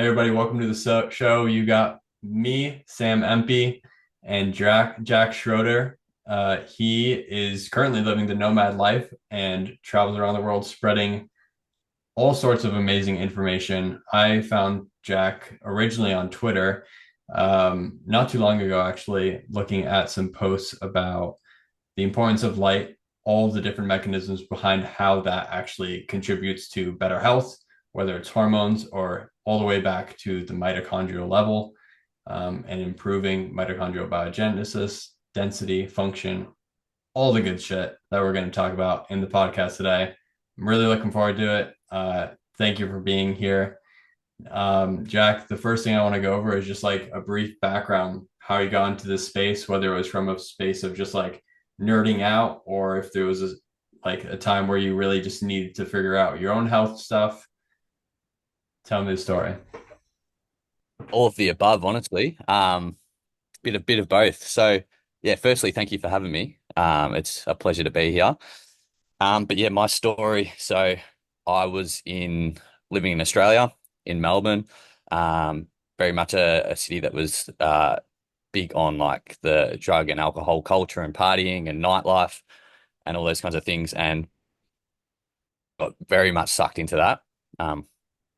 Hey everybody, welcome to the show. You got me, Sam Empey, and Jack Schroeder. He is currently living the nomad life and travels around the world spreading all sorts of amazing information. I found Jack originally on Twitter, not too long ago, actually, looking at some posts about the importance of light, all of the different mechanisms behind how that actually contributes to better health, whether it's hormones or all the way back to the mitochondrial level, and improving mitochondrial biogenesis, density, function, all the good shit that we're going to talk about in the podcast today. I'm really looking forward to it. Thank you for being here. Jack, the first thing I want to go over is just like a brief background, how you got into this space, whether it was from a space of just like nerding out or if there was like a time where you really just needed to figure out your own health stuff. Tell me the story. All of the above, honestly. Bit of both. So yeah, firstly, thank you for having me. It's a pleasure to be here. But yeah, my story. So I was in living in Australia, in Melbourne. Um, Very much a city that was big on like the drug and alcohol culture and partying and nightlife and all those kinds of things, and got very much sucked into that. Um,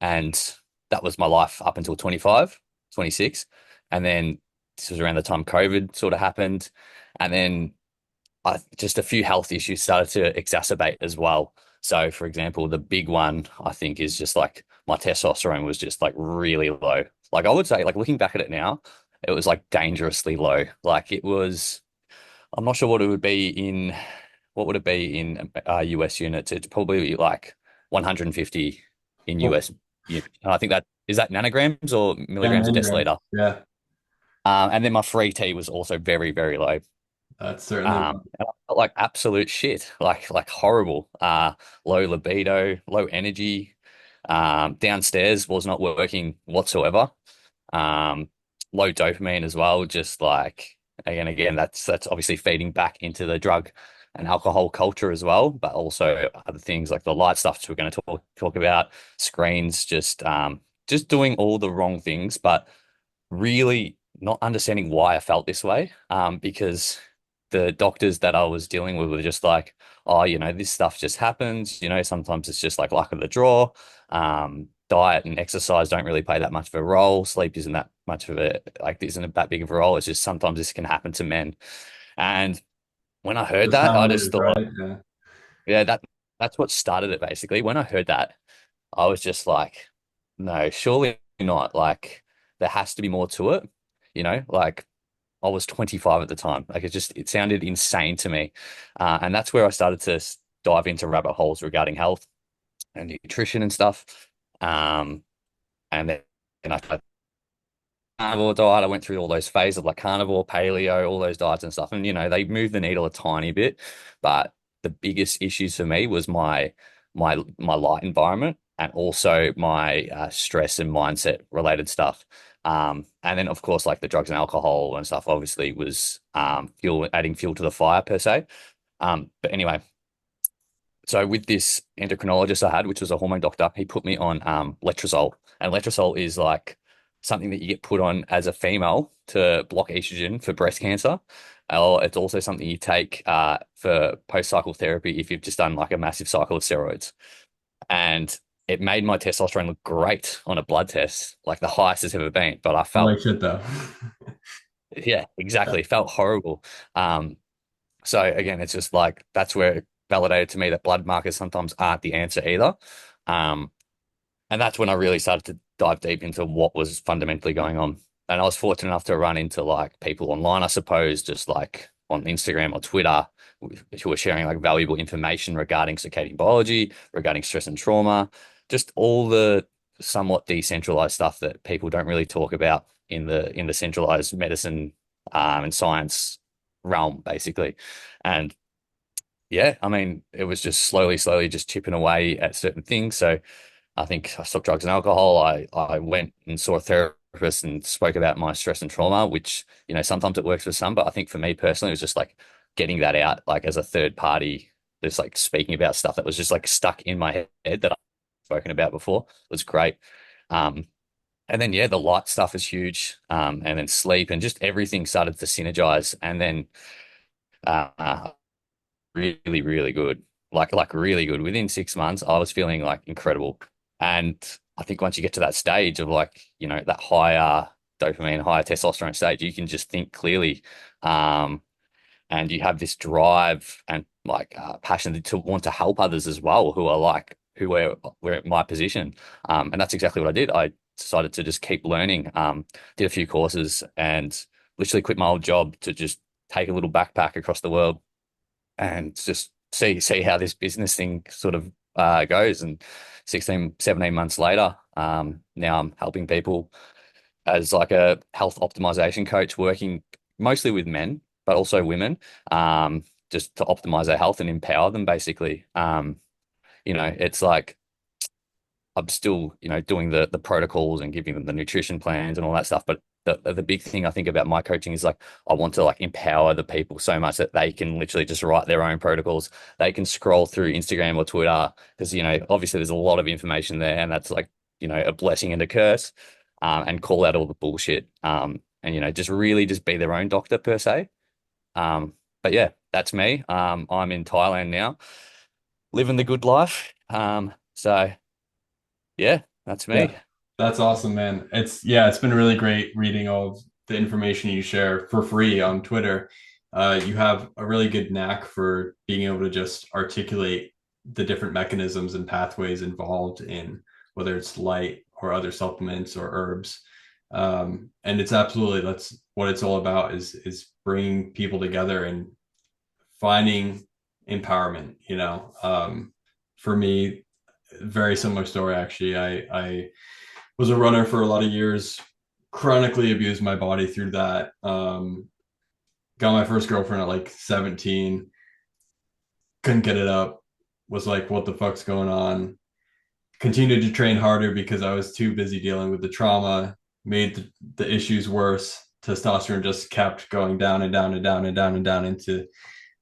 and that was my life up until 25, 26. And then this was around the time COVID sort of happened. And then just a few health issues started to exacerbate as well. So, for example, the big one I think is just like my testosterone was just like really low. Like I would say, like looking back at it now, it was like dangerously low. Like it was, I'm not sure what it would be in, what would it be in US units? It's probably like 150 in Oh, US. I think that is that nanograms or yeah, milligrams a nanograms. deciliter. Yeah, And then my free T was also very, very low. that's certainly And I felt like absolute shit, like horrible. Low libido, low energy. Downstairs was not working whatsoever. Um, Low dopamine as well. Just like again, that's obviously feeding back into the drug and alcohol culture as well, but also other things like the light stuff we're going to talk about, screens, just doing all the wrong things, but really not understanding why I felt this way. Because the doctors that I was dealing with were just like, oh, this stuff just happens. Sometimes it's just like luck of the draw. Diet and exercise don't really play that much of a role. Sleep isn't that much of a like isn't that big of a role. It's just sometimes this can happen to men. And when I heard that's that, how I it just is, thought, right? Yeah. yeah, that's what started it basically. When I heard that, I was just like, no, surely not. Like there has to be more to it. Like I was 25 at the time. Like it sounded insane to me. And that's where I started to dive into rabbit holes regarding health and nutrition and stuff. Um, and then I tried carnivore diet. I went through all those phases of like carnivore, paleo, all those diets and stuff. And, they moved the needle a tiny bit. But the biggest issues for me was my light environment and also my stress and mindset related stuff. And then of course, like the drugs and alcohol and stuff obviously was adding fuel to the fire per se. But anyway, so with this endocrinologist I had, which was a hormone doctor, he put me on letrozole, and letrozole is like something that you get put on as a female to block estrogen for breast cancer. Or it's also something you take for post-cycle therapy if you've just done like a massive cycle of steroids. And it made my testosterone look great on a blood test, like the highest it's ever been. But I I felt, like shit though. yeah, exactly, felt horrible. So again, it's just like that's where it validated to me that blood markers sometimes aren't the answer either. Um, and that's when I really started to dive deep into what was fundamentally going on. And I was fortunate enough to run into like people online, I suppose, just like on Instagram or Twitter, who were sharing like valuable information regarding circadian biology, regarding stress and trauma, just all the somewhat decentralized stuff that people don't really talk about in the centralized medicine and science realm, basically. And yeah, I mean, it was just slowly just chipping away at certain things. So I think I stopped drugs and alcohol. I went and saw a therapist and spoke about my stress and trauma, which, sometimes it works for some, but I think for me personally, it was just like getting that out, like as a third party, just like speaking about stuff that was just like stuck in my head that I've spoken about before. It was great. Um, And then yeah, the light stuff is huge. And then sleep and just everything started to synergize. And then uh, really, really good. Like really good. Within 6 months, I was feeling like incredible. And I think once you get to that stage of like, that higher dopamine, higher testosterone stage, you can just think clearly. Um, and you have this drive and like passion to want to help others as well who are like who were at my position. And that's exactly what I did. I decided to just keep learning. Did a few courses and literally quit my old job to just take a little backpack across the world and just see how this business thing sort of goes. And 16, 17 months later, now I'm helping people as like a health optimization coach, working mostly with men, but also women, just to optimize their health and empower them basically. It's like I'm still, doing the protocols and giving them the nutrition plans and all that stuff. But the big thing I think about my coaching is like I want to like empower the people so much that they can literally just write their own protocols. They can scroll through Instagram or Twitter because, obviously there's a lot of information there and that's like, a blessing and a curse, and call out all the bullshit. And just really just be their own doctor per se. But yeah, that's me. I'm in Thailand now, living the good life. So yeah, that's Yeah, me. that's awesome, man. It's been really great reading all of the information you share for free on Twitter. You have a really good knack for being able to just articulate the different mechanisms and pathways involved in whether it's light or other supplements or herbs. And it's absolutely that's what it's all about is bringing people together and finding empowerment. For me, very similar story actually. I was a runner for a lot of years, chronically abused my body through that. Got my first girlfriend at like 17, couldn't get it up, was like, what the fuck's going on? Continued to train harder because I was too busy dealing with the trauma, made the issues worse. Testosterone just kept going down and down and down and down and down into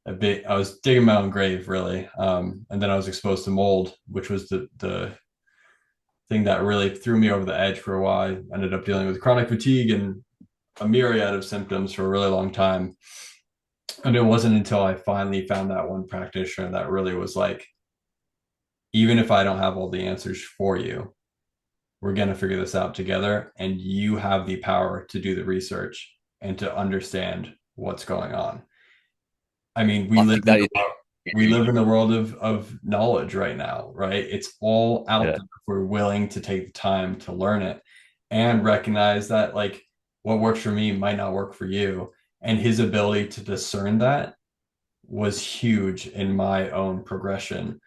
a bit. I was digging my own grave, really. And then I was exposed to mold, which was the thing that really threw me over the edge for a while. I ended up dealing with chronic fatigue and a myriad of symptoms for a really long time. And it wasn't until I finally found that one practitioner that really was like, even if I don't have all the answers for you, we're going to figure this out together. And you have the power to do the research and to understand what's going on. I mean, I think that is we huge. live in the world of knowledge right now, right? It's all out Yeah. there if we're willing to take the time to learn it and recognize that like what works for me might not work for you. And his ability to discern that was huge in my own progression.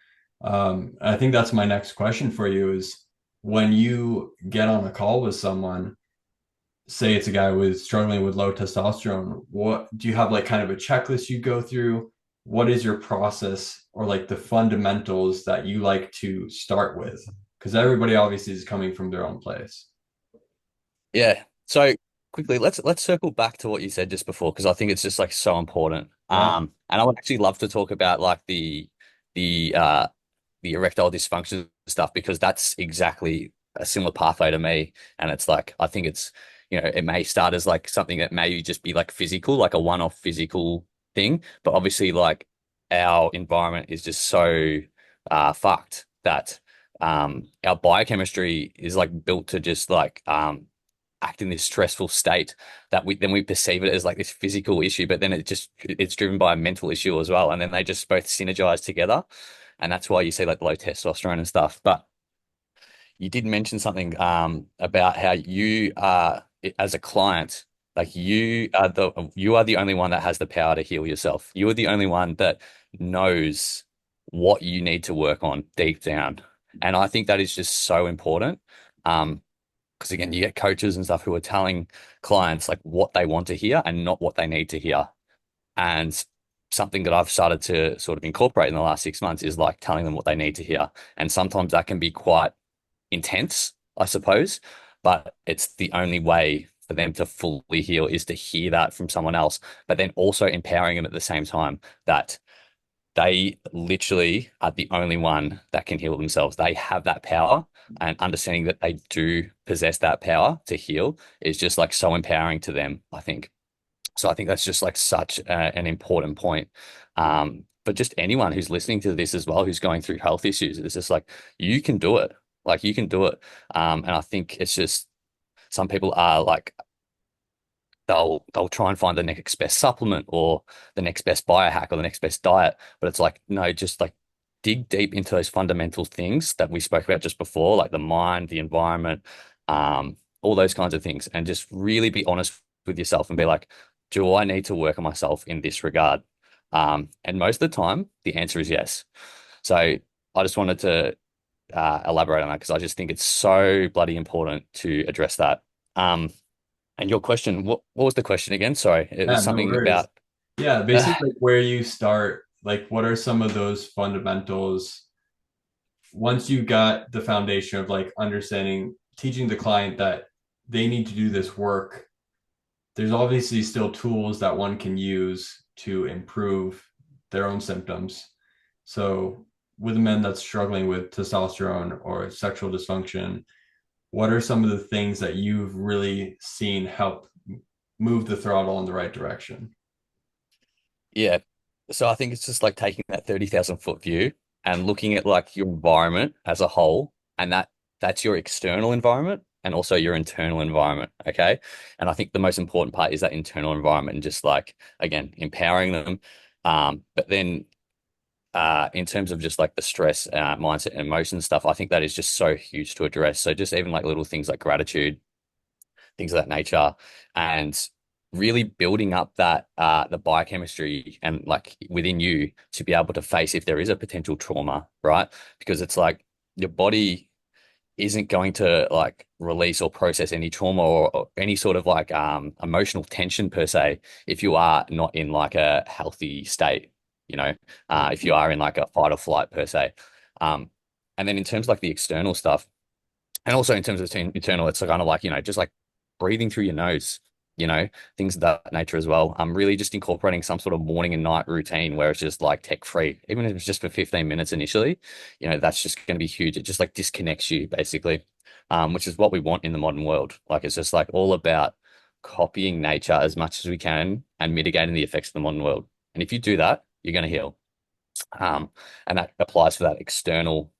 I think that's my next question for you is when you get on a call with someone, say it's a guy with struggling with low testosterone, what do you have like kind of a checklist you go through? What is your process or like the fundamentals that you like to start with? Because everybody obviously is coming from their own place. Yeah. So quickly, let's circle back to what you said just before because I think it's just like so important. Yeah. And I would actually love to talk about like the uh the erectile dysfunction stuff because that's exactly a similar pathway to me. And it's like I think it's it may start as like something that may just be like physical, like a one-off physical thing, but obviously like our environment is just so fucked that our biochemistry is like built to just like act in this stressful state that we perceive it as like this physical issue, but then it's driven by a mental issue as well. And then they just both synergize together. And that's why you see like low testosterone and stuff. But you did mention something about how you are as a client, like you are the only one that has the power to heal yourself. You are the only one that knows what you need to work on deep down. And I think that is just so important. Because again, you get coaches and stuff who are telling clients like what they want to hear and not what they need to hear. And something that I've started to sort of incorporate in the last 6 months is like telling them what they need to hear. And sometimes that can be quite intense, I suppose, but it's the only way for them to fully heal is to hear that from someone else, but then also empowering them at the same time that they literally are the only one that can heal themselves. They have that power. and understanding that they do possess that power to heal is just like so empowering to them, I think. So I think that's just like such an important point. But just anyone who's listening to this as well, who's going through health issues, it's just like you can do it. Like you can do it. And I think it's just some people are like they'll try and find the next best supplement or the next best biohack or the next best diet. But it's like, no, just like dig deep into those fundamental things that we spoke about just before, like the mind, the environment, all those kinds of things, and just really be honest with yourself and be like, do I need to work on myself in this regard? And most of the time, the answer is yes. So I just wanted to elaborate on that because I just think it's so bloody important to address that. Um, and your question, what was the question again? Sorry, it Yeah, was no something worries. about Yeah, uh, basically like where you start, like what are some of those fundamentals once you got the foundation of like understanding, teaching the client that they need to do this work, there's obviously still tools that one can use to improve their own symptoms. So, with a man that's struggling with testosterone or sexual dysfunction, what are some of the things that you've really seen help move the throttle in the right direction? yeah. So I think it's just like taking that 30,000 foot view and looking at like your environment as a whole, and that's your external environment and also your internal environment. Okay. And I think the most important part is that internal environment and just like again empowering them. But then in terms of just like the stress, mindset, and emotion stuff, I think that is just so huge to address. So just even like little things like gratitude, things of that nature, and really building up that the biochemistry and like within you to be able to face if there is a potential trauma, right? Because it's like your body isn't going to like release or process any trauma or any sort of like emotional tension per se if you are not in like a healthy state, you know, if you are in like a fight or flight per se. Um, and then in terms of like the external stuff, and also in terms of internal, it's kind of like, just like breathing through your nose, you know, things of that nature as well. I'm really just incorporating some sort of morning and night routine where it's just like tech free, even if it's just for 15 minutes initially, that's just going to be huge. It just like disconnects you basically, which is what we want in the modern world. Like it's just like all about copying nature as much as we can and mitigating the effects of the modern world. And if you do that, you're going to heal. Um, and that applies for that external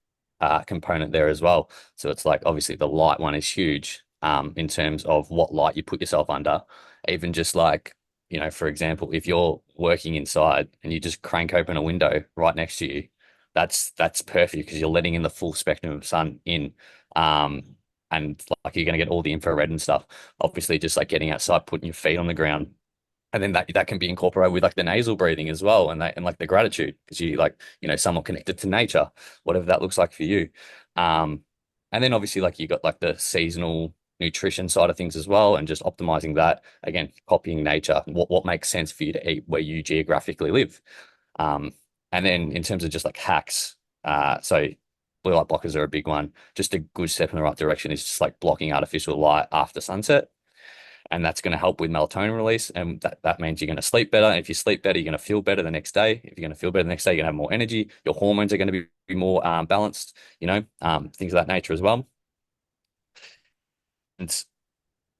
component there as well. So it's like obviously the light one is huge in terms of what light you put yourself under. Even just like, for example, if you're working inside and you just crank open a window right next to you, that's perfect because you're letting in the full spectrum of sun in. And like you're going to get all the infrared and stuff. Obviously, just like getting outside, putting your feet on the ground, and then that can be incorporated with like the nasal breathing as well, and like the gratitude because you like somewhat connected to nature, whatever that looks like for you. Um, and then obviously like you got like the seasonal nutrition side of things as well, and just optimizing that again, copying nature, what makes sense for you to eat where you geographically live. Um, and then in terms of just like hacks, so blue light blockers are a big one. Just a good step in the right direction is just like blocking artificial light after sunset, and that's going to help with melatonin release. And that means you're going to sleep better. And if you sleep better, you're going to feel better the next day. If you're going to feel better the next day, you're going to have more energy. Your hormones are going to be more balanced, things of that nature as well. And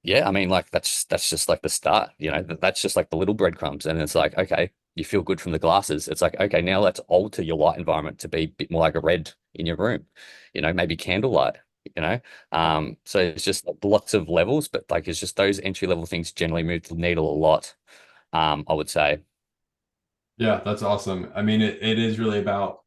yeah, I mean, like that's just like the start, that's just like the little breadcrumbs. And it's like, okay, you feel good from the glasses. It's like, okay, now let's alter your light environment to be a bit more like a red in your room, maybe candlelight, you know. So it's just like lots of levels, but like it's just those entry level things generally move the needle a lot, I would say. Yeah, that's awesome. I mean, it is really about,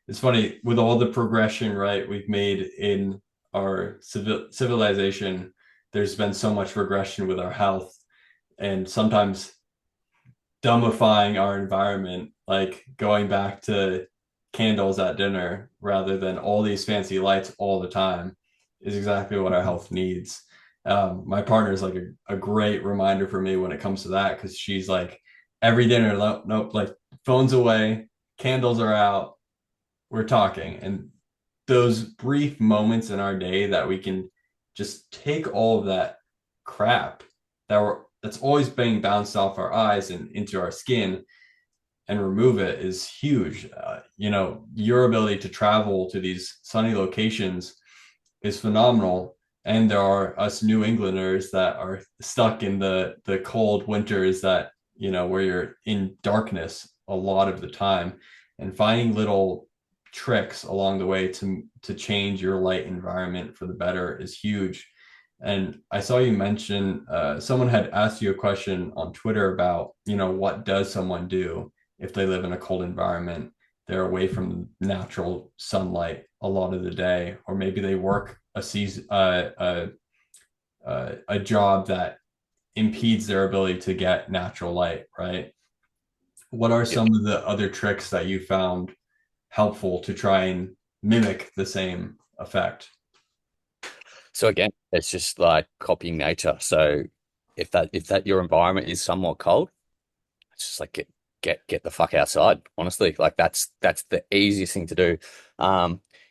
it's funny with all the progression, right, we've made in our civilization, there's been so much regression with our health and sometimes dumbifying our environment, like going back to candles at dinner rather than all these fancy lights all the time is exactly what our health needs. My partner is like a great reminder for me when it comes to that because she's like, every dinner, nope, like phones away, candles are out, we're talking. And those brief moments in our day that we can just take all of that crap that's always being bounced off our eyes and into our skin and remove it is huge. Your ability to travel to these sunny locations is phenomenal. And there are us New Englanders that are stuck in the cold winters that, where you're in darkness a lot of the time, and finding little tricks along the way to change your light environment for the better is huge. And I saw you mention someone had asked you a question on Twitter about, what does someone do if they live in a cold environment? They're away from natural sunlight a lot of the day, or maybe they work a job that impedes their ability to get natural light, right? What are Yep. some of the other tricks that you found helpful to try and mimic the same effect? So again, it's just like copying nature. So if that your environment is somewhat cold, it's just like get the fuck outside. Honestly, like that's the easiest thing to do.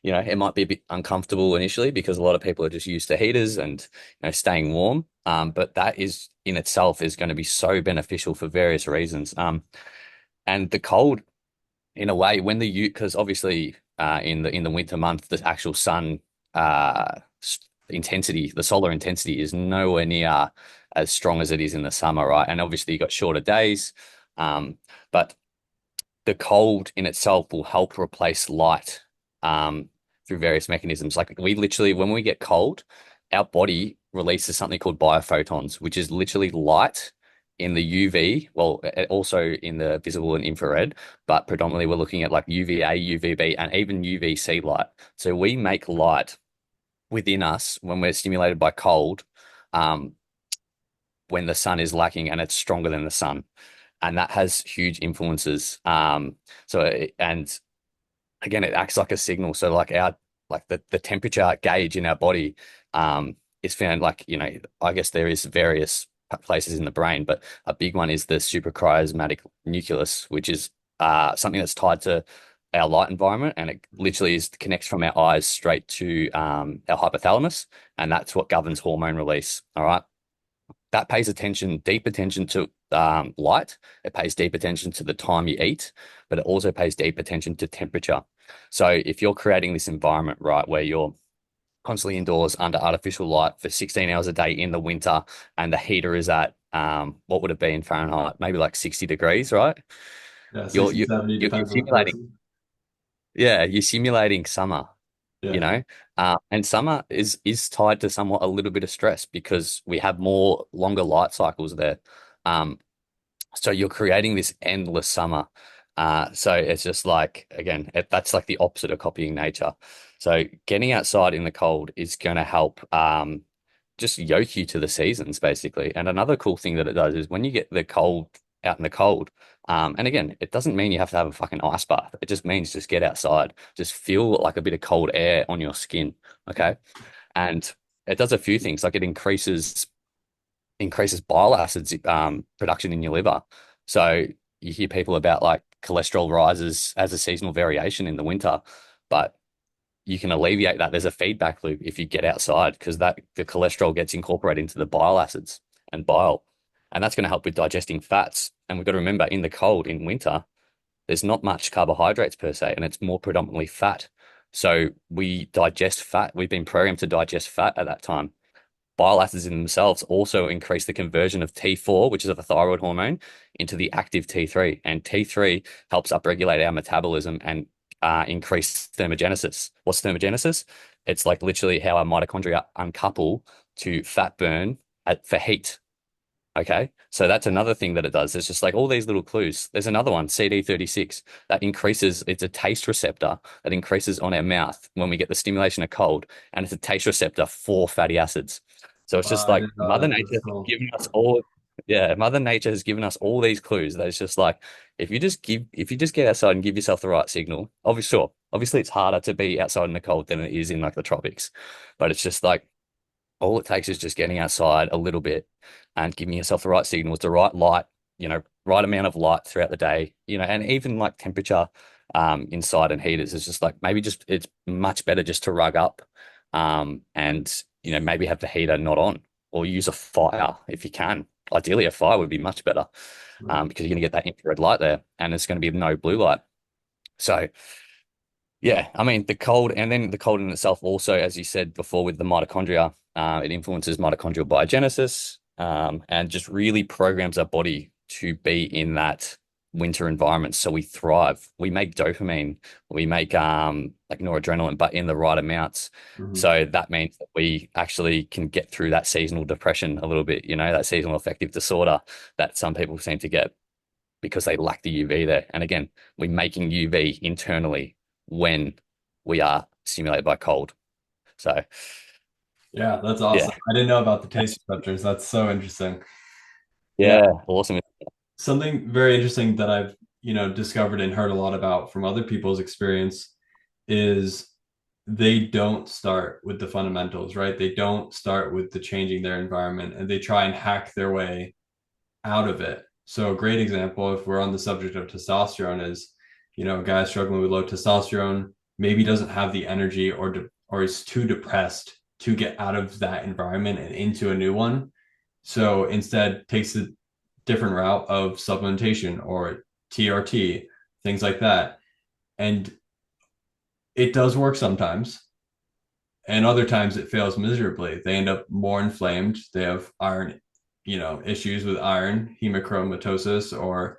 It might be a bit uncomfortable initially because a lot of people are just used to heaters and staying warm. But that is in itself is going to be so beneficial for various reasons. And the cold, in a way, when the U because obviously in the winter month, the actual sun intensity, the solar intensity is nowhere near as strong as it is in the summer, right? And obviously you got shorter days. But the cold in itself will help replace light through various mechanisms. Like we literally, when we get cold, our body releases something called biophotons, which is literally light in the UV, well, also in the visible and infrared, but predominantly we're looking at like UVA, UVB, and even UVC light. So we make light within us when we're stimulated by cold, um, when the sun is lacking and it's stronger than the sun. And that has huge influences. And again, it acts like a signal. So the temperature gauge in our body is found I guess there is various places in the brain, but a big one is the suprachiasmatic nucleus, which is something that's tied to our light environment, and it literally connects from our eyes straight to our hypothalamus, and that's what governs hormone release. All right. That pays deep attention to light. It pays deep attention to the time you eat, but it also pays deep attention to temperature. So if you're creating this environment, right, where you're constantly indoors under artificial light for 16 hours a day in the winter, and the heater is at what would it be in Fahrenheit? Maybe like 60 degrees, right? Yeah, You're 60, you 70 you're depends on the simulating, person. yeah, you're simulating summer, you Yeah. know. And summer is tied to somewhat a little bit of stress because we have more longer light cycles there. Um, so you're creating this endless summer. So it's just like, again, that's like the opposite of copying nature. So getting outside in the cold is going to help just yoke you to the seasons, basically. And another cool thing that it does is when you get the cold out in the cold, and again, it doesn't mean you have to have a fucking ice bath. It just means just get outside, just feel like a bit of cold air on your skin. Okay. And it does a few things, like it increases bile acids production in your liver. So you hear people about like cholesterol rises as a seasonal variation in the winter, but you can alleviate that. There's a feedback loop if you get outside because that the cholesterol gets incorporated into the bile acids and bile, and that's going to help with digesting fats. And we've got to remember in the cold in winter, there's not much carbohydrates per se, and it's more predominantly fat. So we digest fat. We've been programmed to digest fat at that time. Bile acids in themselves also increase the conversion of T4, which is a thyroid hormone, into the active T3. And T3 helps upregulate our metabolism and increase thermogenesis. What's thermogenesis? It's like literally how our mitochondria uncouple to fat burn for heat. Okay. So that's another thing that it does. It's just like all these little clues. There's another one, CD36, that increases, it's a taste receptor that increases on our mouth when we get the stimulation of cold. And it's a taste receptor for fatty acids. So it's just I like didn't know that. That's cool. Mother Nature has given us all these clues that it's just like, if you just get outside and give yourself the right signal, obviously it's harder to be outside in the cold than it is in like the tropics, but it's just like, all it takes is just getting outside a little bit and giving yourself the right signals, the right light, right amount of light throughout the day, and even like temperature inside and heaters. It's just like maybe just it's much better just to rug up and maybe have the heater not on or use a fire if you can. Ideally, a fire would be much better because you're going to get that infrared light there and it's going to be no blue light. So Yeah, I mean the cold, and then the cold in itself also, as you said before, with the mitochondria, it influences mitochondrial biogenesis, and just really programs our body to be in that winter environment, so we thrive. We make dopamine, we make like noradrenaline, but in the right amounts. Mhm. So that means that we actually can get through that seasonal depression a little bit, that seasonal affective disorder that some people seem to get because they lack the UV there. And again, we're making UV internally when we are stimulated by cold. So Yeah, that's awesome. yeah, I didn't know about the taste receptors. That's so interesting. Yeah, yeah, awesome. something very interesting that I've, discovered and heard a lot about from other people's experience is they don't start with the fundamentals, right? They don't start with the changing their environment and they try and hack their way out of it. So a great example, if we're on the subject of testosterone, is, a guy struggling with low testosterone maybe doesn't have the energy or is too depressed to get out of that environment and into a new one. So instead takes a different route of supplementation or TRT, things like that. And it does work sometimes. And other times it fails miserably. They end up more inflamed. They have iron, issues with iron, hemochromatosis, or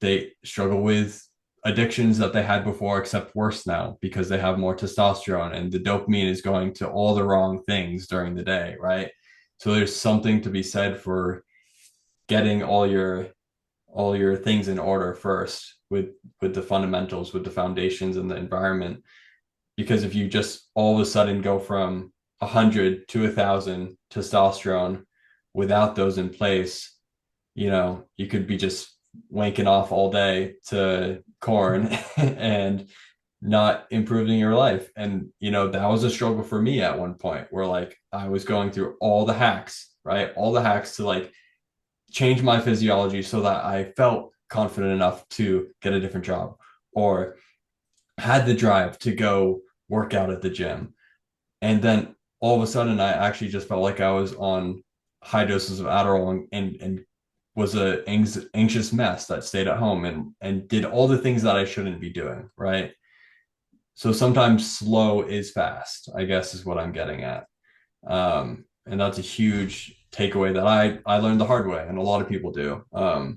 they struggle with addictions that they had before, except worse now because they have more testosterone and the dopamine is going to all the wrong things during the day, right? So there's something to be said for getting all your things in order first with the fundamentals, with the foundations and the environment. Because if you just all of a sudden go from 100 to 1,000 testosterone without those in place, you could be just wanking off all day to corn and not improving your life. And, that was a struggle for me at one point where like I was going through all the hacks, right? All the hacks to like change my physiology so that I felt confident enough to get a different job or had the drive to go work out at the gym. And then all of a sudden, I actually just felt like I was on high doses of Adderall and was a anxious mess that stayed at home and did all the things that I shouldn't be doing, right? So sometimes slow is fast, I guess is what I'm getting at. And that's a huge takeaway that I learned the hard way, and a lot of people do. But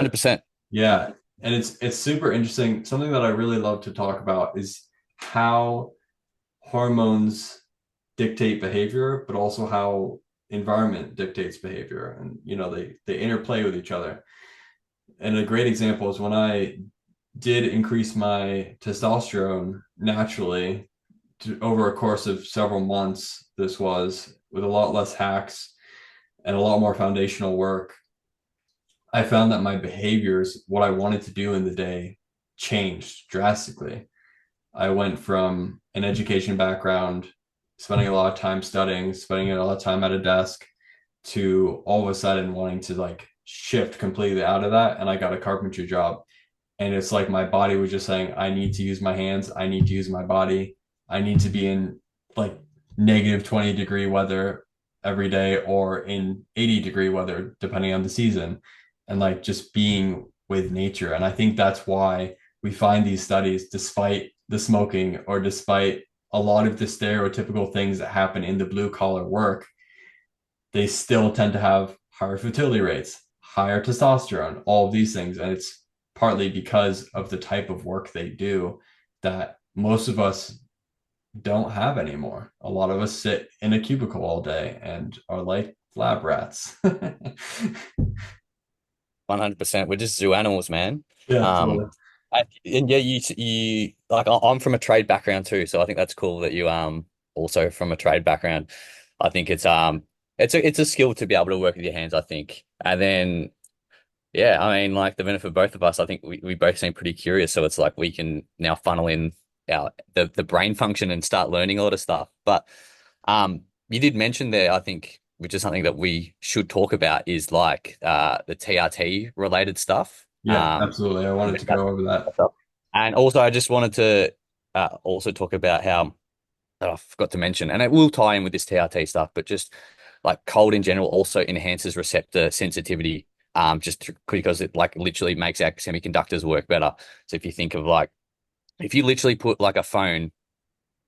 100%. yeah, and it's super interesting. Something that I really love to talk about is how hormones dictate behavior, but also how environment dictates behavior, and they interplay with each other. And a great example is when I did increase my testosterone naturally over a course of several months. This was with a lot less hacks and a lot more foundational work. I found that my behaviors, what I wanted to do in the day, changed drastically. I went from an education background, spending a lot of time studying, spending a lot of time at a desk, to all of a sudden wanting to like shift completely out of that. And I got a carpentry job. And it's like my body was just saying, I need to use my hands. I need to use my body. I need to be in like -20-degree weather every day or in 80-degree weather, depending on the season, and like just being with nature. And I think that's why we find these studies, despite the smoking or despite a lot of the stereotypical things that happen in the blue collar work, they still tend to have higher fertility rates, higher testosterone, all of these things. And it's partly because of the type of work they do that most of us don't have anymore. A lot of us sit in a cubicle all day and are like lab rats. 100%. We're just zoo animals, man. Yeah, Um, totally. and yeah, you like I'm from a trade background too, so I think that's cool that you also from a trade background. I think it's a skill to be able to work with your hands, I think. And then yeah, I mean like the benefit of both of us, I think we both seem pretty curious, so it's like we can now funnel in our the brain function and start learning a lot of stuff. But you did mention there, I think, which is something that we should talk about, is like the TRT related stuff. Yeah, absolutely. I wanted to go over that. And also, I just wanted to also talk about how I forgot to mention, and it will tie in with this TRT stuff, but just like cold in general also enhances receptor sensitivity just because it like literally makes our semiconductors work better. So if you think of like, if you literally put like a phone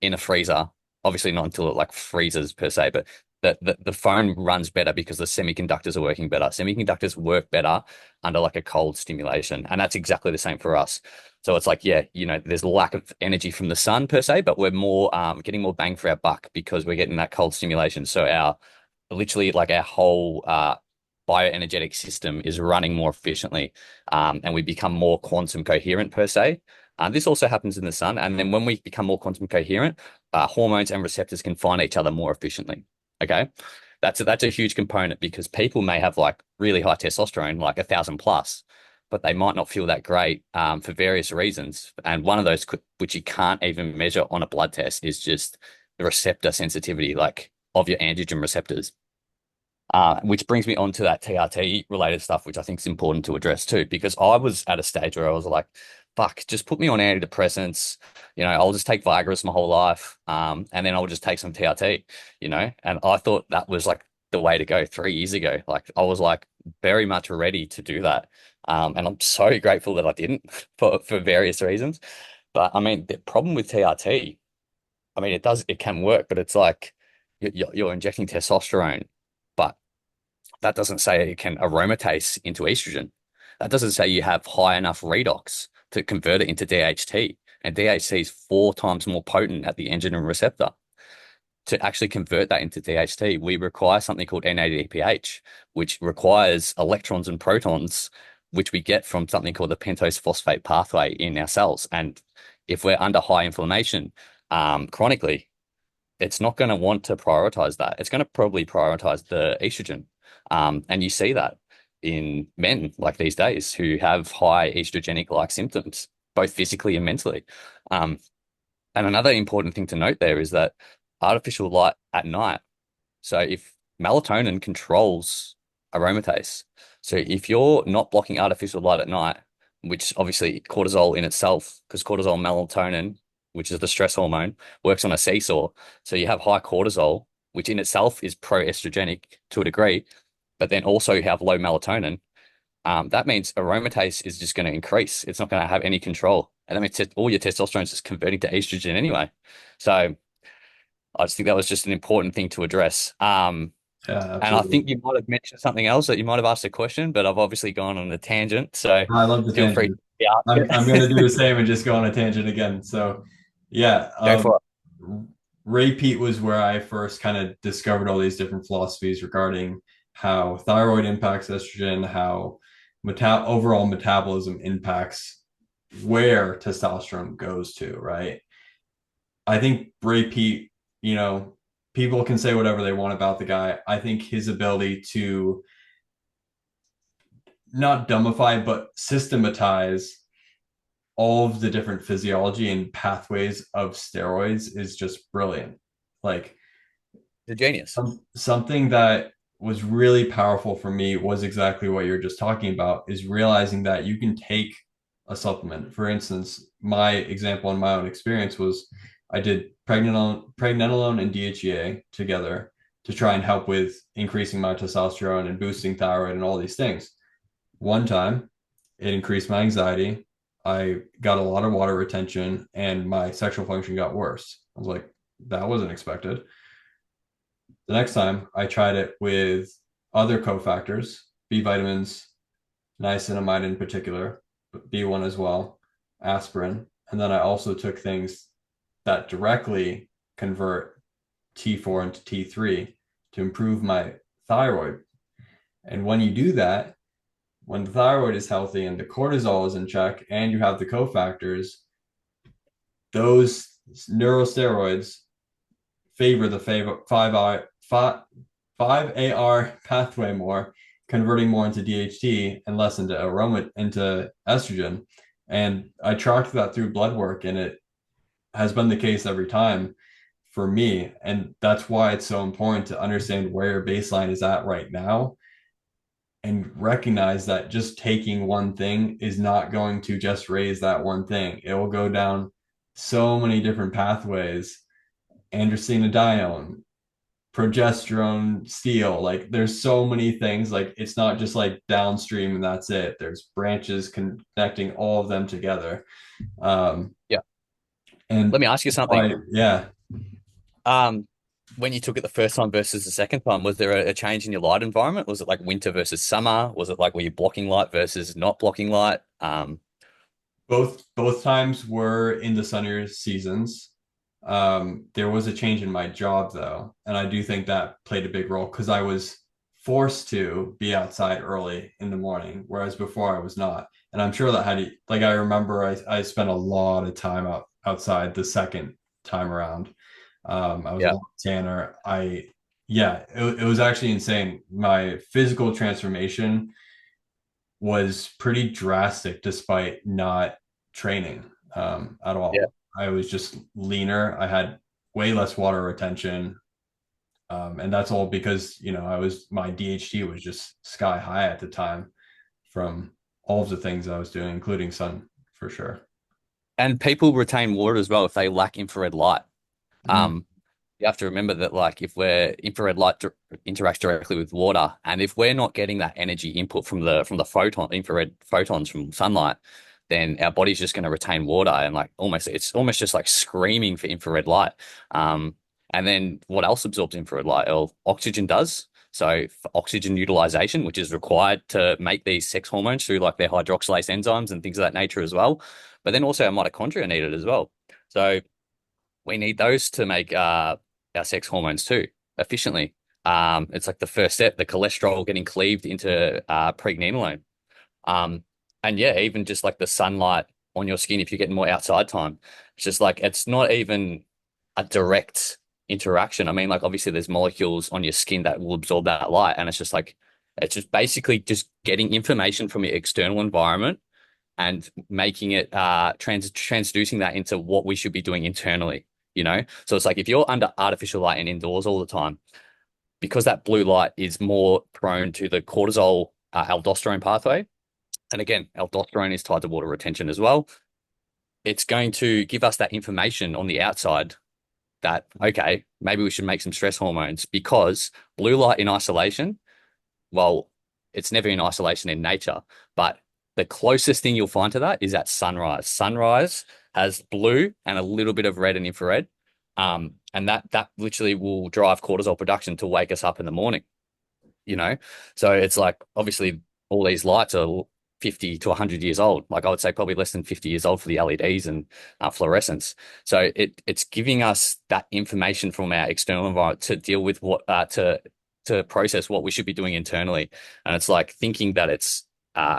in a freezer, obviously not until it like freezes per se, but the phone runs better because the semiconductors are working better. Semiconductors work better under like a cold stimulation. And that's exactly the same for us. So it's like, yeah, there's lack of energy from the sun per se, but we're more getting more bang for our buck because we're getting that cold stimulation. So our literally like our whole bioenergetic system is running more efficiently, and we become more quantum coherent per se. This also happens in the sun. And then when we become more quantum coherent, hormones and receptors can find each other more efficiently. Okay. That's a huge component because people may have like really high testosterone, like 1,000 plus, but they might not feel that great for various reasons. And one of those which you can't even measure on a blood test is just the receptor sensitivity, like of your androgen receptors. Which brings me on to that TRT related stuff, which I think is important to address too, because I was at a stage where I was like, fuck, just put me on antidepressants. I'll just take Viagra my whole life. And then I'll just take some TRT, and I thought that was like the way to go 3 years ago. Like I was like very much ready to do that. And I'm so grateful that I didn't for various reasons. But I mean, the problem with TRT, I mean, it can work, but it's like you're injecting testosterone, but that doesn't say it can aromatase into estrogen. That doesn't say you have high enough redox to convert it into DHT. And DHT is 4 times more potent at the androgen receptor. To actually convert that into DHT, we require something called NADPH, which requires electrons and protons, which we get from something called the pentose phosphate pathway in our cells. And if we're under high inflammation chronically, it's not going to want to prioritize that. It's going to probably prioritize the estrogen. And you see that in men like these days who have high estrogenic like symptoms, both physically and mentally. Um, and another important thing to note there is that artificial light at night. So if melatonin controls aromatase, so if you're not blocking artificial light at night, which obviously cortisol in itself, because cortisol and melatonin, which is the stress hormone, works on a seesaw. So you have high cortisol, which in itself is pro-estrogenic to a degree, but then also you have low melatonin. That means aromatase is just going to increase. It's not going to have any control. And that means all your testosterone is just converting to estrogen anyway. So I just think that was just an important thing to address. Yeah, And I absolutely. think you might have mentioned something else that you might have asked a question, but I've obviously gone on a tangent. So I love the feel free tangent. to ask I'm going to do the it. same and just go on a tangent again. So, yeah, Go for Ray Peat was where I first kind of discovered all these different philosophies regarding how thyroid impacts estrogen, how overall metabolism impacts where testosterone goes to, right? I think Ray Peat, you know, people can say whatever they want about the guy. I think his ability to not dumbify, but systematize all of the different physiology and pathways of steroids is just brilliant. Like the genius. something that was really powerful for me was exactly what you're just talking about is realizing that you can take a supplement. For instance, my example in my own experience was I did pregnenolone and DHEA together to try and help with increasing my testosterone and boosting thyroid and all these things. One time, it increased my anxiety. I got a lot of water retention and my sexual function got worse. I was like, that wasn't expected. The next time I tried it with other cofactors, B vitamins, niacinamide in particular, but B1 as well, aspirin. And then I also took things that directly convert T4 into T3 to improve my thyroid. And when you do that, when the thyroid is healthy and the cortisol is in check and you have the cofactors, those neurosteroids favor the 5AR pathway more, converting more into DHT and less into estrogen. And I tracked that through blood work, and it has been the case every time for me. And that's why it's so important to understand where your baseline is at right now and recognize that just taking one thing is not going to just raise that one thing. It will go down so many different pathways, androstenedione, progesterone, steel. Like there's so many things. Like it's not just like downstream and that's it. There's branches connecting all of them together. Um, Yeah. Let and me ask you something. why, yeah. Um, when you took it the first time versus the second time, was there a change in your light environment? Was it like winter versus summer? Was it like were you blocking light versus not blocking light? Both times were in the sunnier seasons. There was a change in my job though, and I do think that played a big role because I was forced to be outside early in the morning, whereas before I was not. And I'm sure that had like I remember I spent a lot of time outside the second time around. I was a Yeah. lot tanner. Yeah, it was actually insane. My physical transformation was pretty drastic despite not training at Yeah. all. I was just leaner. I had way less water retention. And that's all because, my DHT was just sky high at the time from all of the things I was doing, including sun for sure. And people retain water as well if they lack infrared light. Mm. Um, you have to remember that like if we're infrared light interacts directly with water, and if we're not getting that energy input from the infrared photons from sunlight, then our body's just going to retain water and like it's almost just like screaming for infrared light. And then what else absorbs infrared light? Well, oxygen does. So for oxygen utilization, which is required to make these sex hormones through like their hydroxylase enzymes and things of that nature as well. But then also our mitochondria need it as well. So we need those to make our sex hormones too efficiently. It's like the first step, the cholesterol getting cleaved into pregnenolone. Um, and yeah, even just like the sunlight on your skin, if you're getting more outside time, it's just like it's not even a direct interaction. I mean, like obviously there's molecules on your skin that will absorb that light, and it's just basically just getting information from your external environment and making it transducing that into what we should be doing internally, you know? So it's like if you're under artificial light and indoors all the time, because that blue light is more prone to the cortisol aldosterone pathway. And again, aldosterone is tied to water retention as well. It's going to give us that information on the outside that, okay, maybe we should make some stress hormones because blue light in isolation, well, it's never in isolation in nature, but the closest thing you'll find to that is at sunrise. Sunrise has blue and a little bit of red and infrared. And that literally will drive cortisol production to wake us up in the morning, you know? So it's like obviously all these lights are 50 to 100 years old. Like I would say probably less than 50 years old for the LEDs and fluorescence. So it's giving us that information from our external environment to deal with what to process what we should be doing internally. And it's like thinking that it's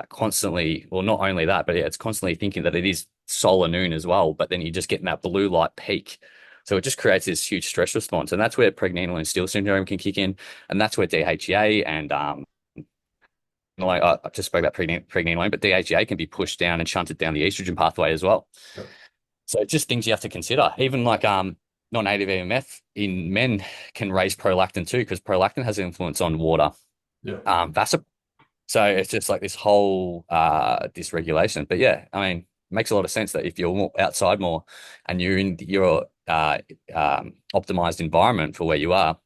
constantly, well, not only that, but yeah, it's constantly thinking that it is solar noon as well. But then you're just getting that blue light peak. So it just creates this huge stress response. And that's where pregnenolone steal syndrome can kick in. And that's where DHEA and like I just spoke about pregnenolone, but DHEA can be pushed down and shunted down the estrogen pathway as well. Yep. So it's just things you have to consider. Even like non-native EMF in men can raise prolactin too, because prolactin has an influence on water. Yeah. Vasop. So it's just like this whole dysregulation. But yeah, I mean, it makes a lot of sense that if you're more outside more and you're in your optimized environment for where you are,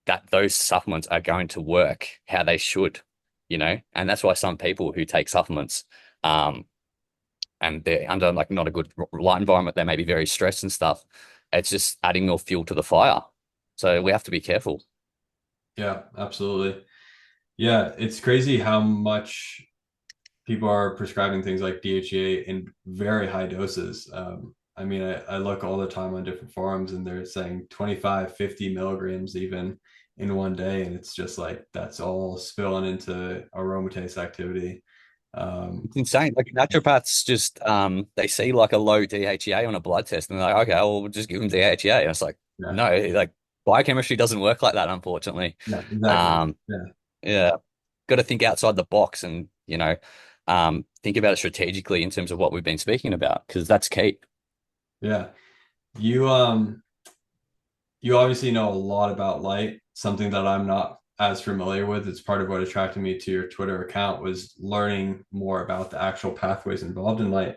that those supplements are going to work how they should, you know? And that's why some people who take supplements, and they're under like not a good light environment, they may be very stressed and stuff. It's just adding more fuel to the fire. So we have to be careful. Yeah, absolutely. Yeah, it's crazy how much people are prescribing things like DHEA in very high doses. I mean, I look all the time on different forums and they're saying 25, 50 milligrams even in one day. And it's just like that's all spilling into aromatase activity. Um, It's insane. Like naturopaths just they see like a low DHEA on a blood test and they're like, okay, well, we'll just give them DHEA. And it's like, yeah, no, like biochemistry doesn't work like that, unfortunately. yeah, exactly. Um, Yeah, yeah, got to think outside the box and, you know, think about it strategically in terms of what we've been speaking about, because that's key. yeah. You you obviously know a lot about light, something that I'm not as familiar with. It's part of what attracted me to your Twitter account was learning more about the actual pathways involved in light.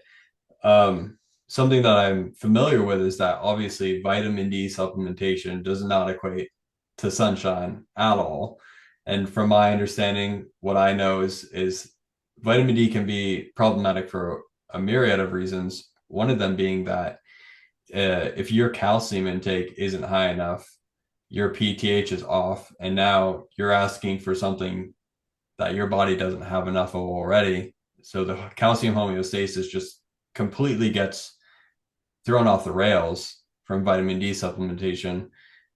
Something that I'm familiar with is that obviously vitamin D supplementation does not equate to sunshine at all. And from my understanding, what I know is vitamin D can be problematic for a myriad of reasons. One of them being that if your calcium intake isn't high enough, your PTH is off, and now you're asking for something that your body doesn't have enough of already. So the calcium homeostasis just completely gets thrown off the rails from vitamin D supplementation,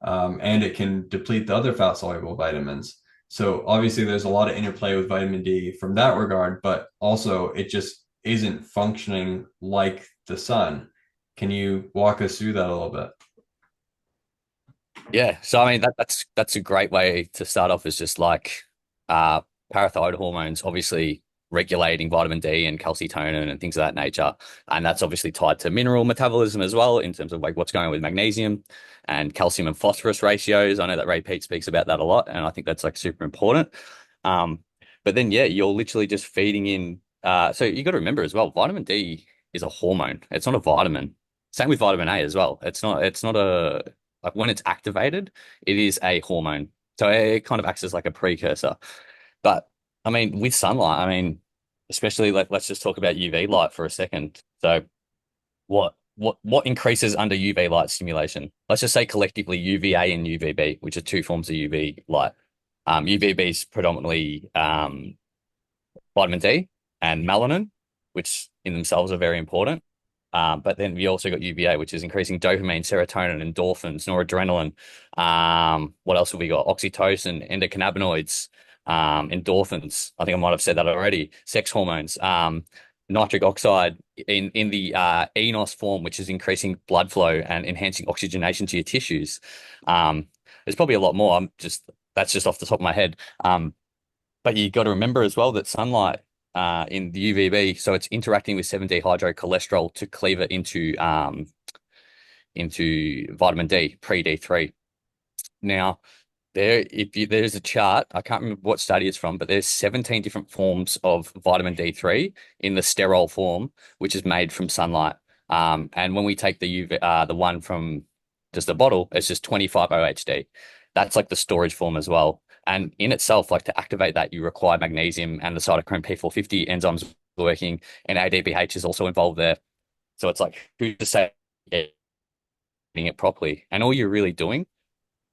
and it can deplete the other fat soluble vitamins. So obviously, there's a lot of interplay with vitamin D from that regard, but also it just isn't functioning like the sun. Can you walk us through that a little bit? Yeah, so I mean that's a great way to start off is just like uh parathyroid hormones obviously regulating vitamin D and calcitonin and things of that nature. And that's obviously tied to mineral metabolism as well in terms of like what's going on with magnesium and calcium and phosphorus ratios. I know that Ray Peat speaks about that a lot, and I think that's like super important. Um, but then yeah, you're literally just feeding in so you got to remember as well, vitamin D is a hormone. It's not a vitamin. Same with vitamin A as well. It's not a like when it's activated, it is a hormone. So it kind of acts as like a precursor. But I mean, with sunlight, I mean, especially like let's just talk about UV light for a second. So what increases under UV light stimulation? Let's just say collectively UVA and UVB, which are two forms of UV light. UVB is predominantly vitamin D and melanin, which in themselves are very important. But then we also got UVA, which is increasing dopamine, serotonin, endorphins, noradrenaline. What else have we got? Oxytocin, endocannabinoids, endorphins. I think I might have said that already. Sex hormones, nitric oxide in the eNOS form, which is increasing blood flow and enhancing oxygenation to your tissues. There's probably a lot more. That's just off the top of my head. But you got to remember as well that sunlight in the UVB, so it's interacting with 7-dehydrocholesterol to cleave it into vitamin D, pre-D3. Now, there's a chart, I can't remember what study it's from, but there's 17 different forms of vitamin D3 in the sterile form, which is made from sunlight. And when we take the one from just a bottle, it's just 25 OHD. That's like the storage form as well. And in itself, like to activate that, you require magnesium and the cytochrome P450 enzymes working, and ADPH is also involved there. So it's like, who's to say getting it properly? And all you're really doing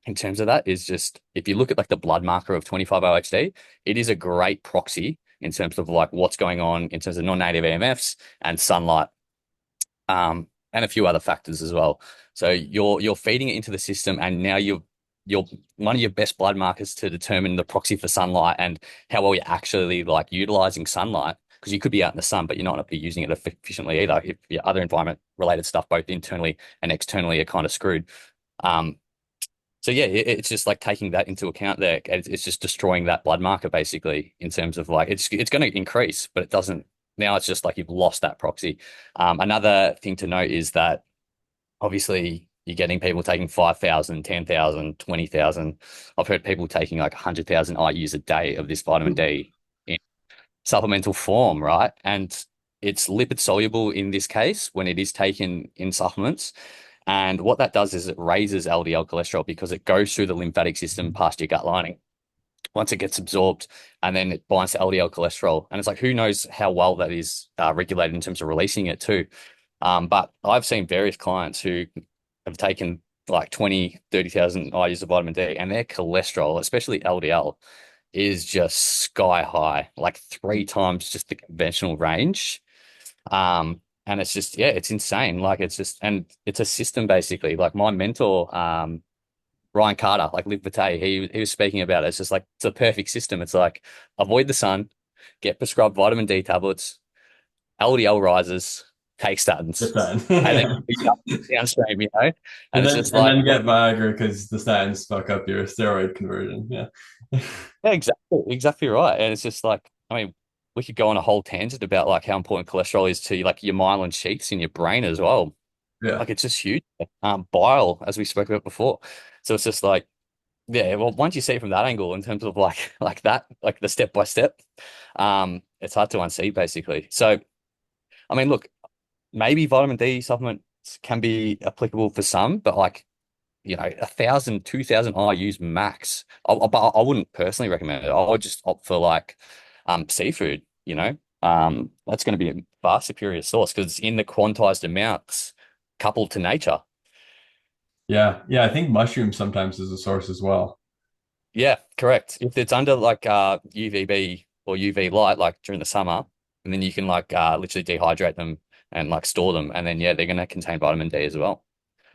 in terms of that is just, if you look at like the blood marker of 25 OHD, it is a great proxy in terms of like what's going on in terms of non-native EMFs and sunlight, and a few other factors as well. So you're feeding it into the system, and now you're one of your best blood markers to determine the proxy for sunlight and how well you're actually like utilizing sunlight. Because you could be out in the sun, but you're not be using it efficiently either. If your other environment related stuff, both internally and externally, are kind of screwed. Um, so yeah, it's just like taking that into account there. It's just destroying that blood marker basically in terms of like it's going to increase, but it doesn't. Now it's just like you've lost that proxy. Another thing to note is that obviously you're getting people taking 5,000, 10,000, 20,000. I've heard people taking like 100,000 IUs a day of this vitamin D in supplemental form, right? And it's lipid soluble in this case when it is taken in supplements. And what that does is it raises LDL cholesterol because it goes through the lymphatic system past your gut lining. Once it gets absorbed, and then it binds to LDL cholesterol. And it's like, who knows how well that is regulated in terms of releasing it too. But I've seen various clients who have taken like 20, 30,000 IUs of vitamin D, and their cholesterol, especially LDL, is just sky high, like 3 times just the conventional range. And it's just, yeah, it's insane. Like it's just, and it's a system basically. Like my mentor, Ryan Carter, like Live Vitae, he was speaking about it. It's just like it's a perfect system. It's like avoid the sun, get prescribed vitamin D tablets, LDL rises, take statins, Get that. and then Yeah. downstream, you know. And And it's then just and like, then get Viagra because the statins fuck up your steroid conversion. Yeah. yeah, exactly right. And it's just like, I mean, we could go on a whole tangent about like how important cholesterol is to like your myelin sheaths in your brain as well. Yeah. Like it's just huge. Bile, as we spoke about before. So it's just like, yeah, well, once you see it from that angle in terms of like like that, like the step by step, it's hard to unsee basically. So I mean, look, maybe vitamin D supplements can be applicable for some, but like 1,000, 2,000 IUs max. But I wouldn't personally recommend it. I would just opt for like seafood, that's going to be a far superior source because it's in the quantized amounts coupled to nature. Yeah, yeah, I think mushrooms sometimes is a source as well. Yeah, correct. If it's under like UVB or UV light, like during the summer, and then you can like literally dehydrate them and like store them, and then yeah, they're going to contain vitamin D as well.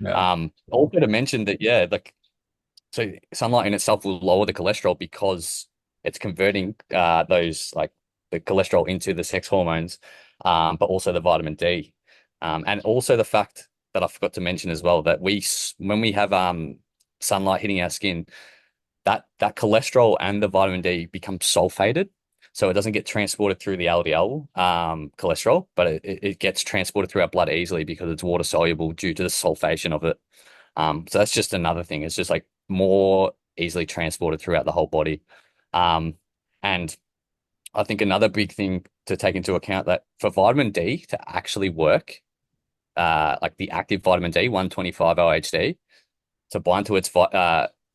Yeah. Also to mention that yeah, like so sunlight in itself will lower the cholesterol because it's converting those like the cholesterol into the sex hormones, but also the vitamin D, and also the fact that I forgot to mention as well that when we have sunlight hitting our skin, that cholesterol and the vitamin D become sulfated. So it doesn't get transported through the LDL cholesterol, but it gets transported through our blood easily because it's water soluble due to the sulfation of it. So that's just another thing. It's just like more easily transported throughout the whole body. Um, and I think another big thing to take into account that for vitamin D to actually work, like the active vitamin D, 125 OHD, to bind to its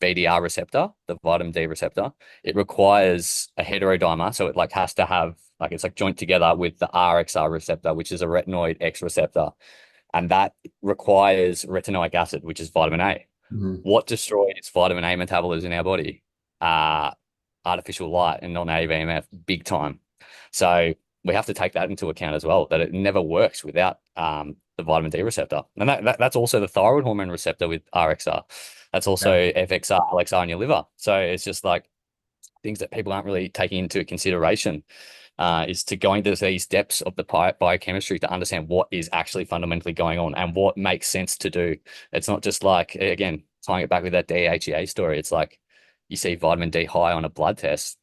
VDR receptor, the vitamin D receptor, it requires a heterodimer. So it like has to have like it's like joined together with the RXR receptor, which is a retinoid X receptor, and that requires retinoic acid, which is vitamin A. Mhm. What destroys vitamin A metabolism in our body? Uh, Artificial light and non-native EMF, big time. So we have to take that into account as well, that it never works without the vitamin D receptor. And that's also the thyroid hormone receptor with RXR. That's also Yeah. FXR, LXR in your liver. So it's just like things that people aren't really taking into consideration is to go into these depths of the biochemistry to understand what is actually fundamentally going on and what makes sense to do. It's not just like, again, tying it back with that DHEA story. It's like you see vitamin D high on a blood test.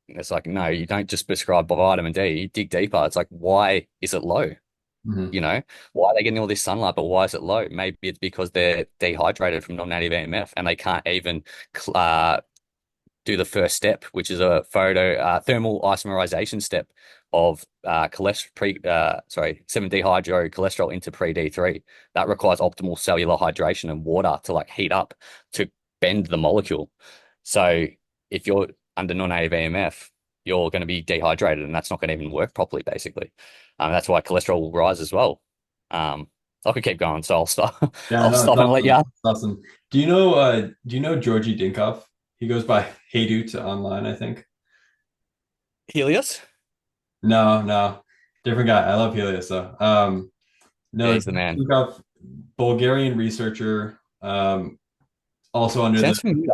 It's like, no, you don't just prescribe vitamin D. You dig deeper. It's like, why is it low? Mhm. Why are they getting all this sunlight, but why is it low? Maybe it's because they're dehydrated from non-native EMF and they can't even do the first step, which is a thermal isomerization step of 7-dehydrocholesterol into pre-D3. That requires optimal cellular hydration and water to like heat up to bend the molecule. So if you're under non-native EMF, you're going to be dehydrated, and that's not going to even work properly, basically. That's why cholesterol will rise as well. I could keep going, so I'll stop. Yeah, I'll no, it's stop and let awesome. you. It's awesome. Do you know Georgi Dinkov? He goes by Haydut online, I think. Helios? No, no, different guy. I love Helios though. Yeah, No, he's the man. Dinkov, Bulgarian researcher, also under the Sounds familiar.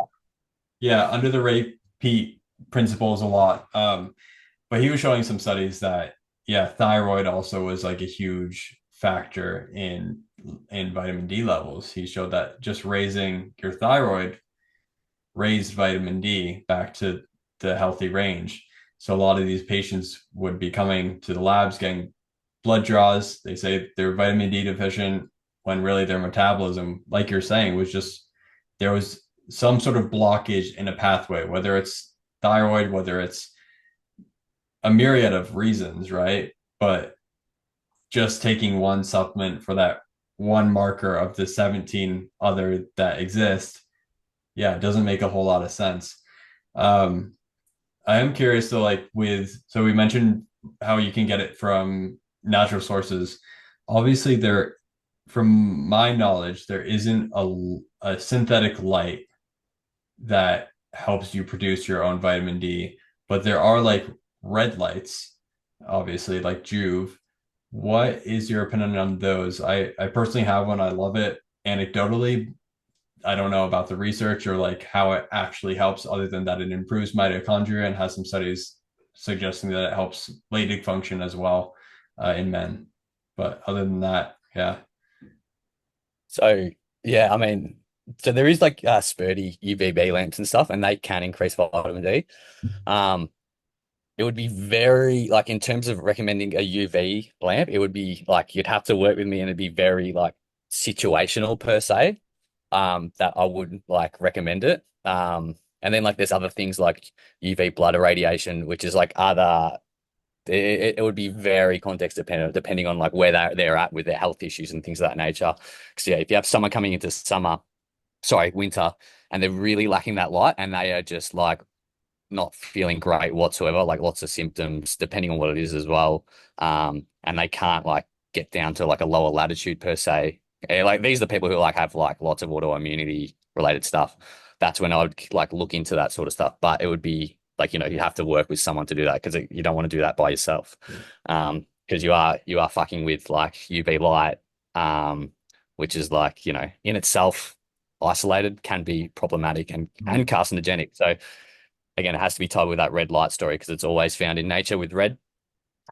yeah, under the Ray Peat principles a lot. But he was showing some studies that yeah, thyroid also was like a huge factor in vitamin D levels. He showed that just raising your thyroid raised vitamin D back to the healthy range. So a lot of these patients would be coming to the labs getting blood draws. They say they're vitamin D deficient when really their metabolism, like you're saying, was just there was some sort of blockage in a pathway, whether it's thyroid, whether it's a myriad of reasons, right? But just taking one supplement for that one marker of the 17 other that exist, yeah, it doesn't make a whole lot of sense. Um, I am curious though, like so we mentioned how you can get it from natural sources. Obviously, from my knowledge, there isn't a synthetic light that helps you produce your own vitamin D, but there are like red lights, obviously, like Juve. What is your opinion on those? I personally have one. I love it. Anecdotally, I don't know about the research or like how it actually helps, other than that it improves mitochondria and has some studies suggesting that it helps Leydig function as well in men. But other than that, yeah. So yeah, I mean, so there is like Spurdy UVB lamps and stuff, and they can increase vitamin D. Um, it would be very like in terms of recommending a UV lamp, it would be like you'd have to work with me, and it'd be very like situational per se. That I would like recommend it. And then like there's other things like UV blood irradiation, which is like other it would be very context dependent, depending on like where they're at with their health issues and things of that nature. Because yeah, if you have someone coming into summer, sorry, winter, and they're really lacking that light, and they are just like not feeling great whatsoever, like lots of symptoms, depending on what it is as well. And they can't like get down to like a lower latitude per se. Like these are the people who like have like lots of autoimmunity related stuff. That's when I would like look into that sort of stuff. But it would be like, you have to work with someone to do that because you don't want to do that by yourself. Because you are fucking with like UV light, um, which is like, in itself isolated can be problematic and carcinogenic. So again, it has to be tied with that red light story because it's always found in nature with red.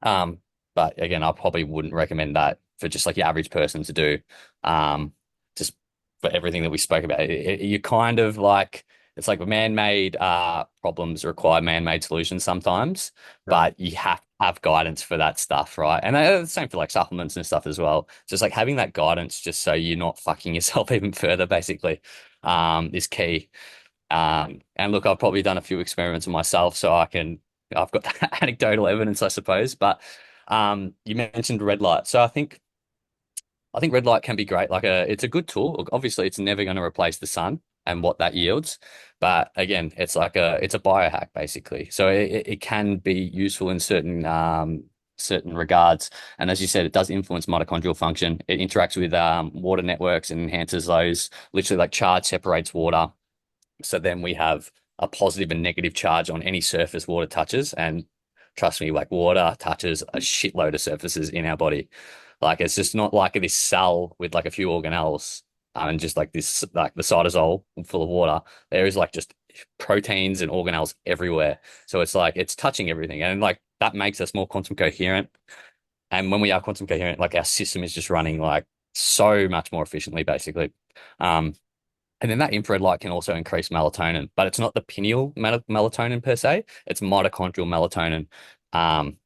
Um, but again, I probably wouldn't recommend that for just like your average person to do. Just for everything that we spoke about, you kind of like it's like man-made problems require man-made solutions sometimes, Yeah. but you have to have guidance for that stuff, right? And the same for like supplements and stuff as well. Just like having that guidance, just so you're not fucking yourself even further, basically, is key. And look, I've probably done a few experiments myself, so I've got that anecdotal evidence, I suppose. But you mentioned red light, so I think red light can be great. Like it's a good tool. Look, obviously, it's never going to replace the sun and what that yields, but again, it's a biohack basically. So it can be useful in certain regards. And as you said, it does influence mitochondrial function. It interacts with water networks and enhances those. Literally, like charge separates water. So then we have a positive and negative charge on any surface water touches. And trust me, like water touches a shitload of surfaces in our body. Like it's just not like this cell with like a few organelles and just like this, like the cytosol full of water. There is like just proteins and organelles everywhere. So it's like it's touching everything. And like that makes us more quantum coherent. And when we are quantum coherent, like our system is just running like so much more efficiently, basically. Um, and then that infrared light can also increase melatonin, but it's not the pineal melatonin per se. It's mitochondrial melatonin. Um,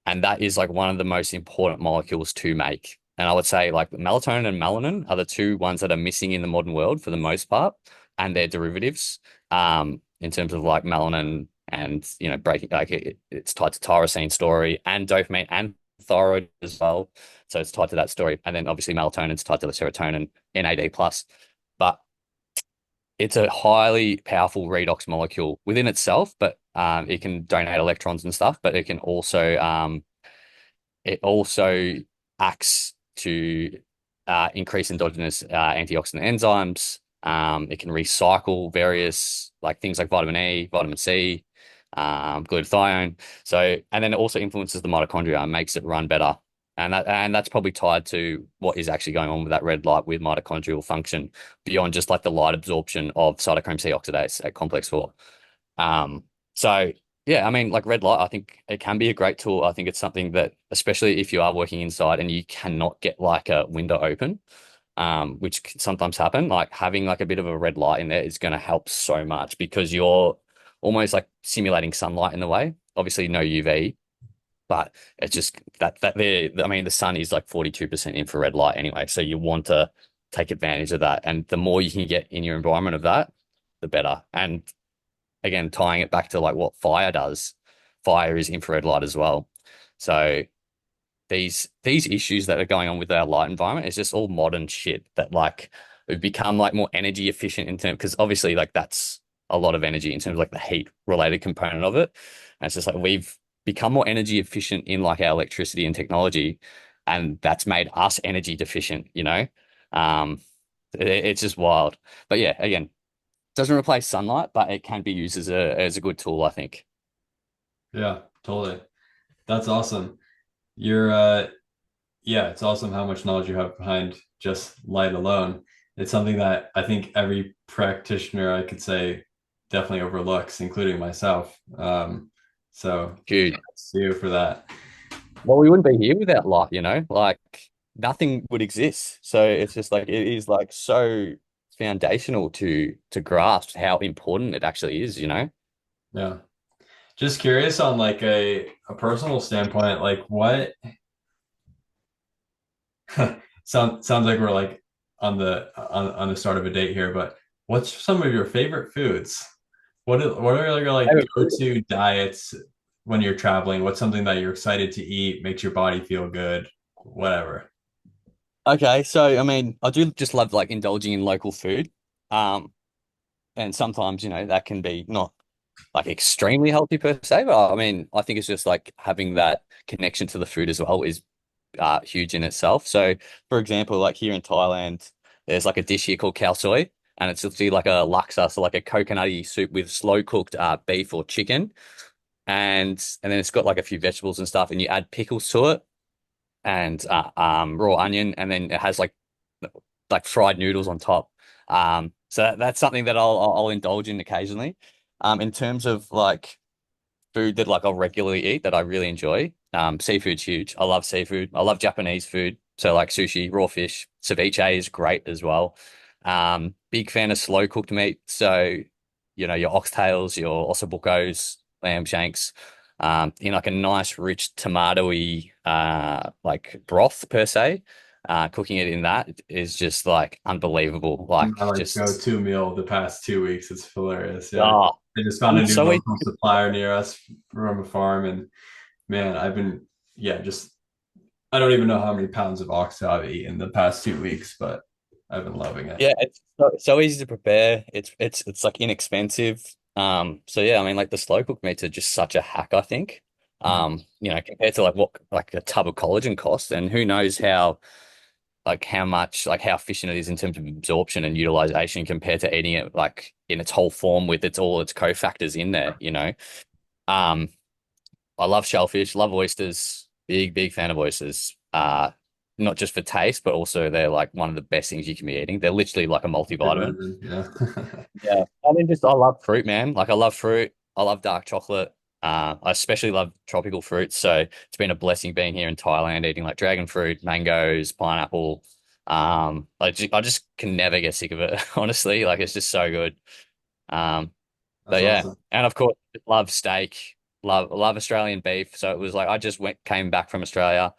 and that is like one of the most important molecules to make. And I would say like melatonin and melanin are the two ones that are missing in the modern world for the most part, and their derivatives, in terms of like melanin and, breaking, like it's tied to tyrosine story and dopamine and thyroid as well. So it's tied to that story. And then obviously melatonin is tied to the serotonin, NAD plus. But it's a highly powerful redox molecule within itself, but it can donate electrons and stuff, but it also acts to increase endogenous antioxidant enzymes. It can recycle various like things like vitamin E, vitamin C, glutathione. So, and then it also influences the mitochondria and makes it run better. And that's probably tied to what is actually going on with that red light with mitochondrial function beyond just like the light absorption of cytochrome C oxidase at complex 4. So yeah, I mean, like red light, I think it can be a great tool. I think it's something that, especially if you are working inside and you cannot get like a window open, which can sometimes happen, like having like a bit of a red light in there is going to help so much because you're almost like simulating sunlight in a way. Obviously, no UV, but it's just that there. I mean, the sun is like 42% infrared light anyway, so you want to take advantage of that, and the more you can get in your environment of that, the better. And again, tying it back to like what fire does, fire is infrared light as well. So these issues that are going on with our light environment is just all modern shit that like we've become like more energy efficient in terms because obviously like that's a lot of energy in terms of like the heat related component of it. And it's just like we've become more energy efficient in like our electricity and technology, and that's made us energy deficient. Um, it's just wild. But yeah, again, doesn't replace sunlight, but it can be used as a good tool, I think. Yeah, totally. That's awesome. You're yeah, it's awesome how much knowledge you have behind just light alone. It's something that I think every practitioner I could say definitely overlooks, including myself. So Dude, thanks to you for that. well, we wouldn't be here without light. Like nothing would exist. So it's just like it is like so foundational to grasp how important it actually is. Yeah. Just curious on like a personal standpoint, like what sounds like we're like on the start of a date here, but what's some of your favorite foods? What are your like go-to diets when you're traveling? What's something that you're excited to eat, makes your body feel good, whatever. Okay, so I mean, I do just love like indulging in local food. And sometimes, that can be not like extremely healthy per se, but I mean, I think it's just like having that connection to the food as well is huge in itself. So, for example, like here in Thailand, there's like a dish here called khao soi, and it's literally like a laksa, so like a coconutty soup with slow cooked beef or chicken, and then it's got like a few vegetables and stuff, and you add pickles to it and raw onion, and then it has like fried noodles on top. So that's something that I'll indulge in occasionally. In terms of like food that like I'll regularly eat that I really enjoy. Seafood's huge. I love seafood. I love Japanese food. So like sushi, raw fish, ceviche is great as well. Big fan of slow cooked meat. So, your oxtails, your ossobucos, lamb shanks, in like a nice rich tomatoey like broth per se. Cooking it in that is just like unbelievable. My Like like just go-to meal the past 2 weeks. It's hilarious. Yeah. oh, I just found a I'm new so local supplier near us from a farm, and man, I've been just I don't even know how many pounds of oxtail I've eaten the past 2 weeks, but I've been loving it. Yeah, it's so easy to prepare. It's like inexpensive. So yeah, I mean like the slow cooked meats are just such a hack, I think. Mm. Compared to like what like a tub of collagen costs, and who knows how much like how efficient it is in terms of absorption and utilization compared to eating it like in its whole form with all its cofactors in there. Um, I love shellfish, love oysters, big fan of oysters. Not just for taste, but also they're like one of the best things you can be eating. They're literally like a Good multivitamin. version. Yeah. Yeah. I mean, just I love fruit, man. Like I love fruit. I love dark chocolate. I especially love tropical fruits. So it's been a blessing being here in Thailand, eating like dragon fruit, mangoes, pineapple. I just can never get sick of it, honestly. Like it's just so good. Um, That's but yeah, awesome. and of course, love steak, love Australian beef. So it was like I just came back from Australia.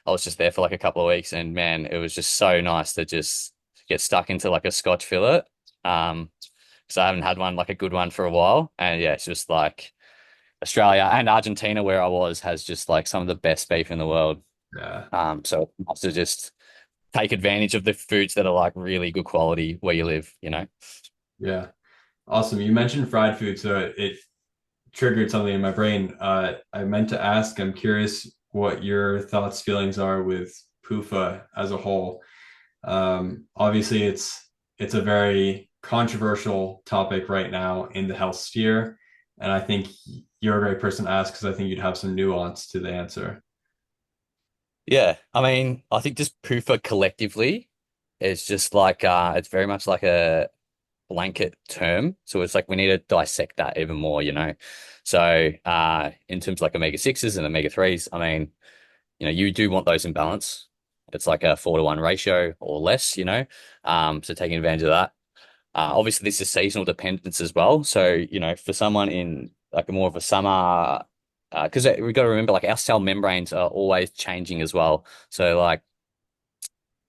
I was just there for like a couple of weeks, and man, it was just so nice to just get stuck into like a Scotch fillet. Um, because I haven't had one like a good one for a while, and yeah, it's just like Australia and Argentina, where I was, has just like some of the best beef in the world. Yeah. So it's nice to just take advantage of the foods that are like really good quality where you live. Yeah. Awesome. You mentioned fried food, so it triggered something in my brain. I meant to ask, I'm curious what your thoughts, feelings are with PUFA as a whole. Obviously, it's a very controversial topic right now in the health sphere, and I think you're a great person to ask because I think you'd have some nuance to the answer. Yeah, I mean, I think just PUFA collectively is just like it's very much like a blanket term. So it's like we need to dissect that even more. So in terms of like omega sixes and omega threes, I mean, you do want those in balance. It's like a 4-to-1 ratio or less. So taking advantage of that. Obviously, this is seasonal dependence as well. So, for someone in like more of a summer, because we've got to remember, like our cell membranes are always changing as well. So, like,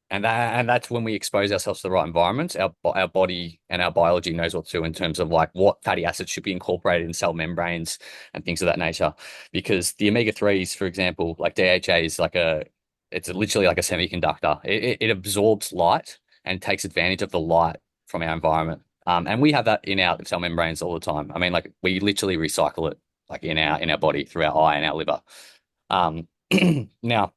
and that's when we expose ourselves to the right environments. Our body and our biology knows what to do in terms of like what fatty acids should be incorporated in cell membranes and things of that nature. Because the omega threes, for example, like DHA is it's literally like a semiconductor. It absorbs light and takes advantage of the light from our environment. And we have that in our cell membranes all the time. I mean, like we literally recycle it like in our body through our eye and our liver. Um, now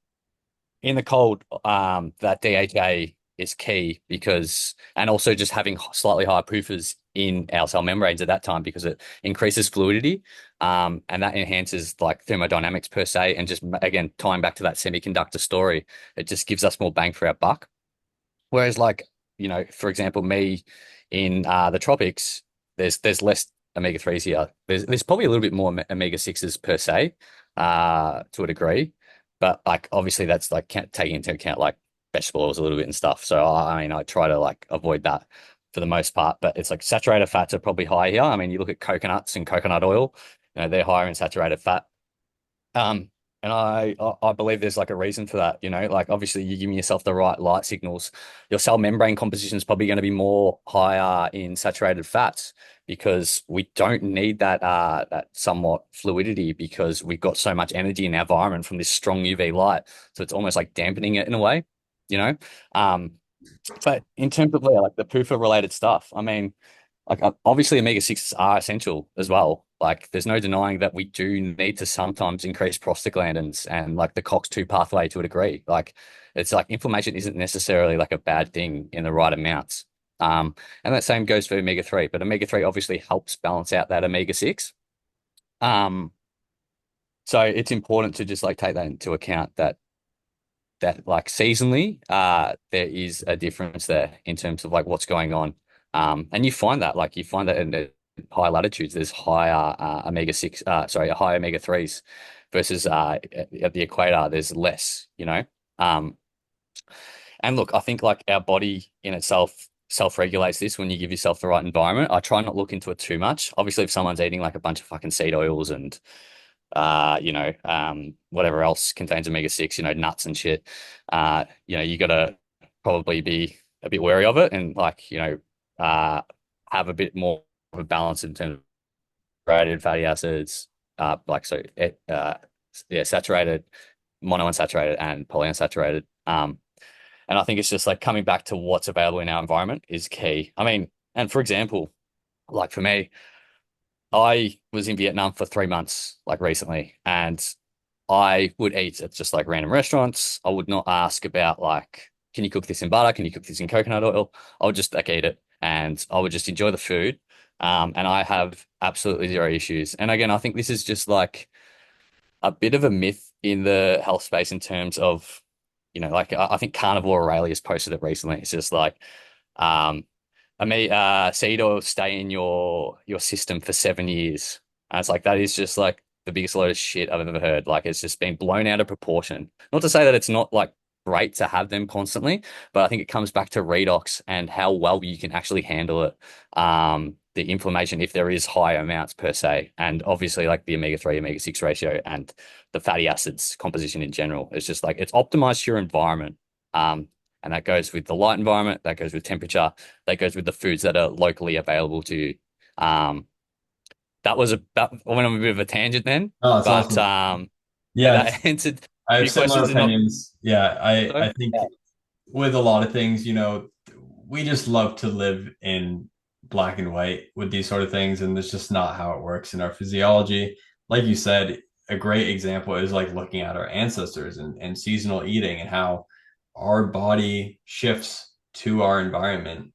in the cold, that DHA is key because, and also just having slightly higher PUFAs in our cell membranes at that time because it increases fluidity, and that enhances like thermodynamics per se. And just again, tying back to that semiconductor story, it just gives us more bang for our buck. Whereas, like, for example, me in the tropics, there's less omega threes here. There's probably a little bit more omega sixes per se, to a degree, but like obviously that's like taking into account like vegetable oils a little bit and stuff. So I mean, I try to like avoid that for the most part. But it's like saturated fats are probably high here. I mean, you look at coconuts and coconut oil, they're higher in saturated fat. Um, and I believe there's like a reason for that. Like obviously you're giving yourself the right light signals. Your cell membrane composition is probably going to be more higher in saturated fats because we don't need that somewhat fluidity because we've got so much energy in our environment from this strong UV light. So it's almost like dampening it in a way, you know? Um, But in terms of like the PUFA related stuff, I mean, like obviously omega 6s are essential as well. Like there's no denying that we do need to sometimes increase prostaglandins and like the COX-2 pathway to a degree. Like it's like inflammation isn't necessarily like a bad thing in the right amounts. And that same goes for omega 3, but omega 3 obviously helps balance out that omega 6. Um, so it's important to just like take that into account that like seasonally, there is a difference there in terms of like what's going on. And you find that in the high latitudes, there's higher omega six, high omega threes versus at the equator, there's less, you know. Um, and look, I think like our body in itself self-regulates this when you give yourself the right environment. I try not look into it too much. Obviously, if someone's eating like a bunch of fucking seed oils and whatever else contains omega 6, nuts and shit. You gotta probably be a bit wary of it and like, uh, have a bit more of a balance in terms of saturated fatty acids, saturated, monounsaturated, and polyunsaturated. And I think it's just like coming back to what's available in our environment is key. I mean, and for example, like for me, I was in Vietnam for 3 months, like recently, and I would eat at just like random restaurants. I would not ask about like, can you cook this in butter? Can you cook this in coconut oil? I would just like eat it and I would just enjoy the food. And I have absolutely zero issues. And again, I think this is just like a bit of a myth in the health space in terms of, like I think Carnivore Aurelius posted it recently. It's just like, um, seed oil stay in your system for 7 years. And it's like that is just like the biggest load of shit I've ever heard. Like it's just been blown out of proportion. Not to say that it's not like great to have them constantly, but I think it comes back to redox and how well you can actually handle it. The inflammation if there is high amounts per se, and obviously like the omega 3, omega 6 ratio and the fatty acids composition in general. It's just like it's optimized to your environment. Um, and that goes with the light environment, that goes with temperature, that goes with the foods that are locally available to you. Um, I went on a bit of a tangent then, Oh, it's but awesome. yeah, Yeah, that answered I have your similar questions in not opinions. Yeah, so. I think with a lot of things, we just love to live in black and white with these sort of things, and that's just not how it works in our physiology. Like you said, a great example is like looking at our ancestors and seasonal eating and how our body shifts to our environment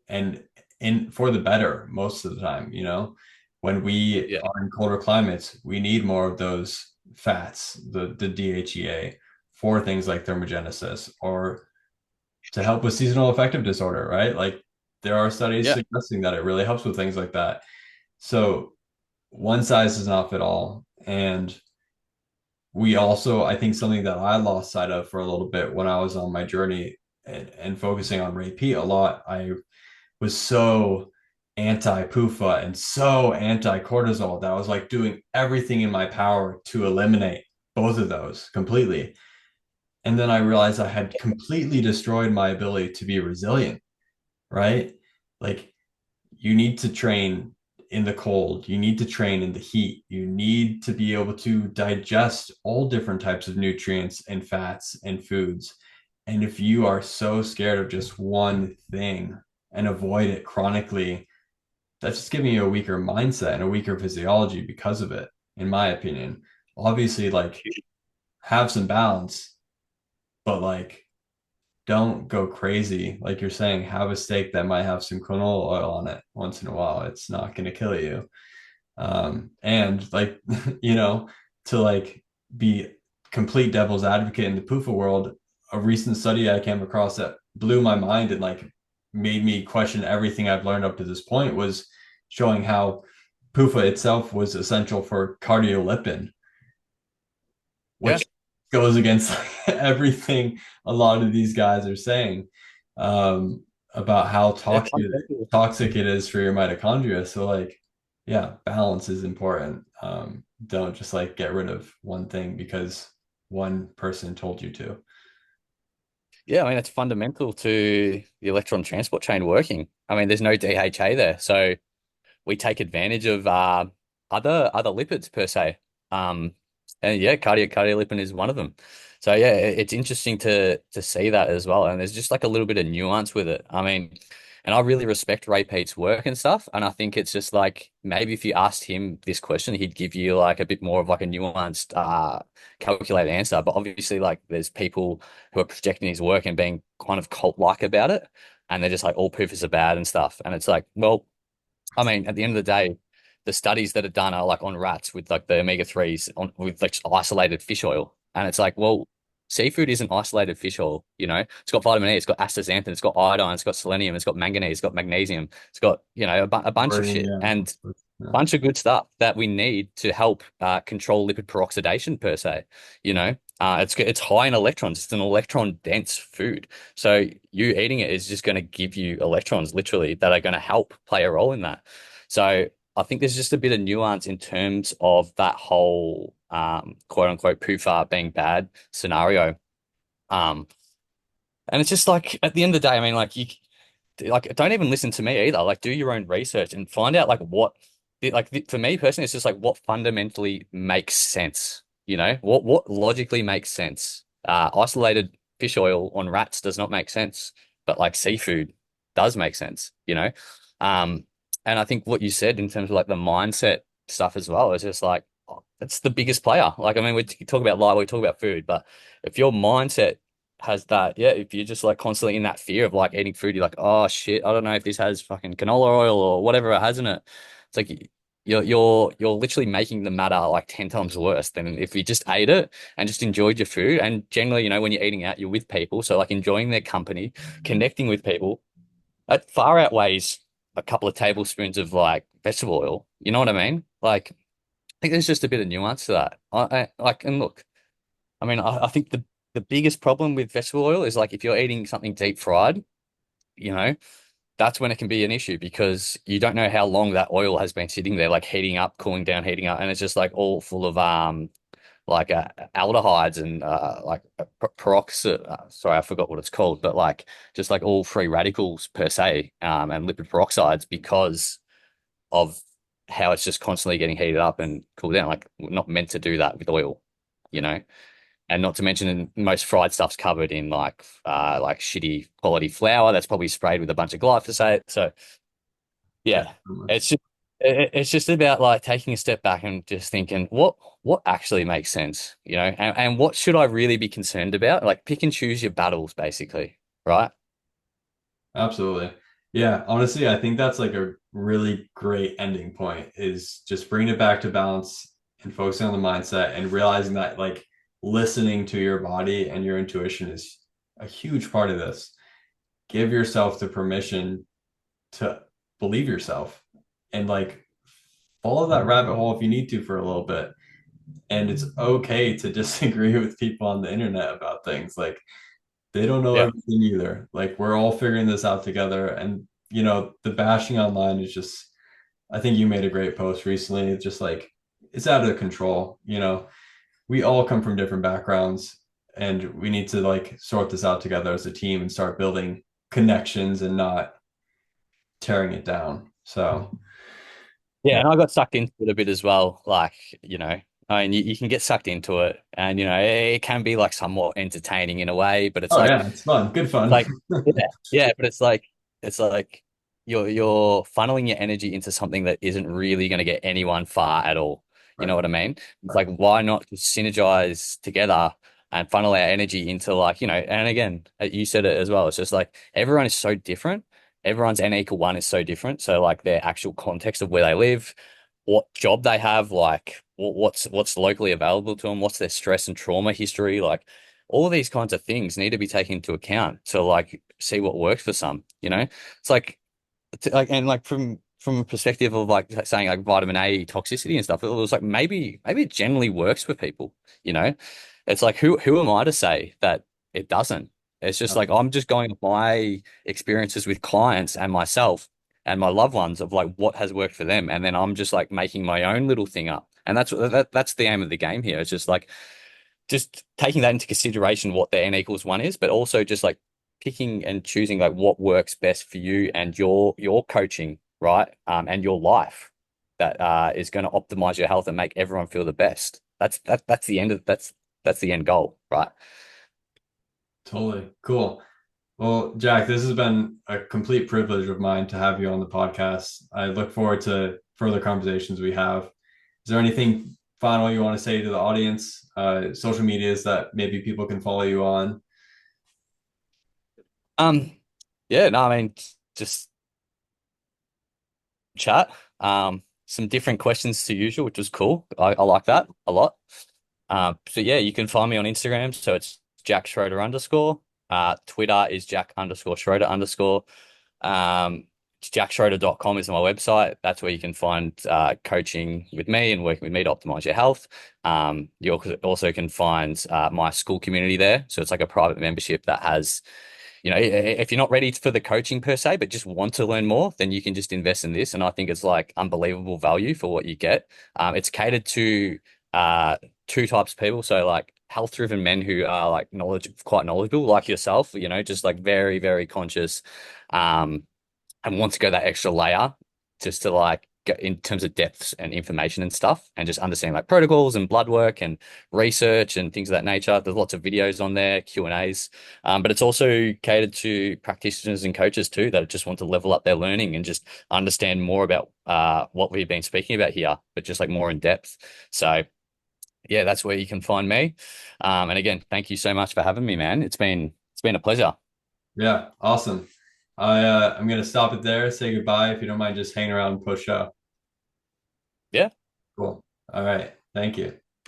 and in for the better most of the time, when we Yeah, are in colder climates, we need more of those fats, the DHEA for things like thermogenesis or to help with seasonal affective disorder, right? Like there are studies yeah, suggesting that it really helps with things like that. So one size does not fit all. And we also, I think something that I lost sight of for a little bit when I was on my journey and focusing on repeat a lot, I was so anti PUFA and so anti cortisol that I was like doing everything in my power to eliminate both of those completely. And then I realized I had completely destroyed my ability to be resilient, right? Like you need to train in the cold, you need to train in the heat, you need to be able to digest all different types of nutrients and fats and foods. And if you are so scared of just one thing and avoid it chronically, that's just giving you a weaker mindset and a weaker physiology because of it, in my opinion. Obviously, like have some balance, but like don't go crazy. Like you're saying, have a steak that might have some canola oil on it once in a while. It's not going to kill you. And like, you know, to like be complete devil's advocate in the PUFA world, a recent study I came across that blew my mind and like made me question everything I've learned up to this point was showing how PUFA itself was essential for cardiolipin, yeah. which goes against like, everything a lot of these guys are saying about how It's toxic it is for your mitochondria. So like, yeah, balance is important. Don't just like get rid of one thing because one person told you to. Yeah, I mean, it's fundamental to the electron transport chain working. I mean, there's no DHA there. So we take advantage of other lipids per se. Um, and yeah, cardiolipin is one of them. So yeah, it's interesting to see that as well. And there's just like a little bit of nuance with it. I mean, and I really respect Ray Peat's work and stuff. And I think it's just like maybe if you asked him this question, he'd give you like a bit more of like a nuanced, calculated answer. But obviously, like there's people who are projecting his work and being kind of cult-like about it, and they're just like all poofers are bad and stuff. And it's like, well, I mean, at the end of the day, the studies that are done are like on rats with like the omega-3s on with like isolated fish oil. And it's like, well, seafood isn't isolated fish oil, you know. It's got vitamin E, it's got astaxanthin, it's got iodine, it's got selenium, it's got manganese, it's got magnesium, it's got, you know, a bunch of Burning, shit yeah. and Yeah. bunch of good stuff that we need to help control lipid peroxidation per se, you know. It's high in electrons. It's an electron dense food. So you eating it is just going to give you electrons literally that are going to help play a role in that. So I think there's just a bit of nuance in terms of that whole quote unquote PUFA being bad scenario. Um, and it's just like at the end of the day, I mean, like you like don't even listen to me either. Like do your own research and find out like what for me personally, it's just like what fundamentally makes sense. You know, what logically makes sense. Isolated fish oil on rats does not make sense, but like seafood does make sense, you know? Um, and I think what you said in terms of like the mindset stuff as well is just like it's the biggest player. Like, I mean, we talk about life, we talk about food, but if your mindset has that, yeah, if you're just like constantly in that fear of like eating food, you're like, oh shit, I don't know if this has fucking canola oil or whatever it has in it. It's like you're literally making the matter like 10 times worse than if you just ate it and just enjoyed your food. And generally, you know, when you're eating out, you're with people. So like enjoying their company, connecting with people, that far outweighs a couple of tablespoons of like vegetable oil. You know what I mean? Like, I think there's just a bit of nuance to that. Like, and look, I mean, I think the biggest problem with vegetable oil is like if you're eating something deep fried, you know, that's when it can be an issue because you don't know how long that oil has been sitting there, like heating up, cooling down, heating up, and it's just like all full of like aldehydes and peroxide. Sorry, I forgot what it's called, but like just like all free radicals per se, and lipid peroxides because of how it's just constantly getting heated up and cooled down. Like we're not meant to do that with oil, you know. And not to mention, most fried stuff's covered in like shitty quality flour that's probably sprayed with a bunch of glyphosate. So yeah, Definitely. it's just it's just about like taking a step back and just thinking what actually makes sense, you know, and what should I really be concerned about? Like pick and choose your battles, basically, right? Absolutely. Yeah, honestly, I think that's like a really great ending point is just bringing it back to balance and focusing on the mindset and realizing that like listening to your body and your intuition is a huge part of this. Give yourself the permission to believe yourself and like follow that rabbit hole if you need to for a little bit. And it's okay to disagree with people on the internet about things. Like they don't know Yeah. everything either. Like we're all figuring this out together. And you know, the bashing online is just I think you made a great post recently. It's just like it's out of control. You know, we all come from different backgrounds and we need to like sort this out together as a team and start building connections and not tearing it down. So Yeah, yeah. and I got sucked into it a bit as well. Like, you know, I mean, you can get sucked into it, and you know, it can be like somewhat entertaining in a way, but Oh yeah, it's fun. Good fun. like, yeah, yeah, but it's like you're funneling your energy into something that isn't really going to get anyone far at all. You know Right. what I mean? It's Right. like why not just synergize together and funnel our energy into like, you know, and again, you said it as well. It's just like everyone is so different. Everyone's N equal one is so different. So like their actual context of where they live, what job they have, like what's locally available to them, what's their stress and trauma history, like all of these kinds of things need to be taken into account to like see what works for some, you know? It's like and like from a perspective of like saying like vitamin A toxicity and stuff, it was like maybe it generally works for people, you know? It's like who am I to say that it doesn't? It's just like I'm just going with my experiences with clients and myself and my loved ones of like what has worked for them, and then I'm just like making my own little thing up. And that's the aim of the game here. It's just like just taking that into consideration what the n equals one is, but also just like picking and choosing like what works best for you and your coaching, right? And your life that is going to optimize your health and make everyone feel the best. That's the end of that's that's the end goal, right? Totally. Cool. Well, Jack, this has been a complete privilege of mine to have you on the podcast. I look forward to further conversations we have. Is there anything final you want to say to the audience? Social medias that maybe people can follow you on? Um, yeah, no, I mean, just chat. Some different questions to usual, which was cool. I like that a lot. So yeah, you can find me on Instagram. So it's Jack Schroeder underscore. Twitter is Jack underscore Schroeder underscore. Um, jackschroeder.com is my website. That's where you can find coaching with me and working with me to optimize your health. You also can find my school community there. So it's like a private membership that has, if you're not ready for the coaching per se, but just want to learn more, then you can just invest in this. And I think it's like unbelievable value for what you get. It's catered to two types of people. So like health-driven men who are like quite knowledgeable, like yourself, just like very, very conscious, and want to go that extra layer just to like get in terms of depths and information and stuff and just understand like protocols and blood work and research and things of that nature. There's lots of videos on there, Q&As, but it's also catered to practitioners and coaches too that just want to level up their learning and just understand more about what we've been speaking about here, but just like more in depth. So yeah, that's where you can find me. And again, thank you so much for having me, man. It's been a pleasure. Yeah, awesome. I'm gonna stop it there, say goodbye if you don't mind just hanging around and push up. Yeah. Cool. All right. Thank you.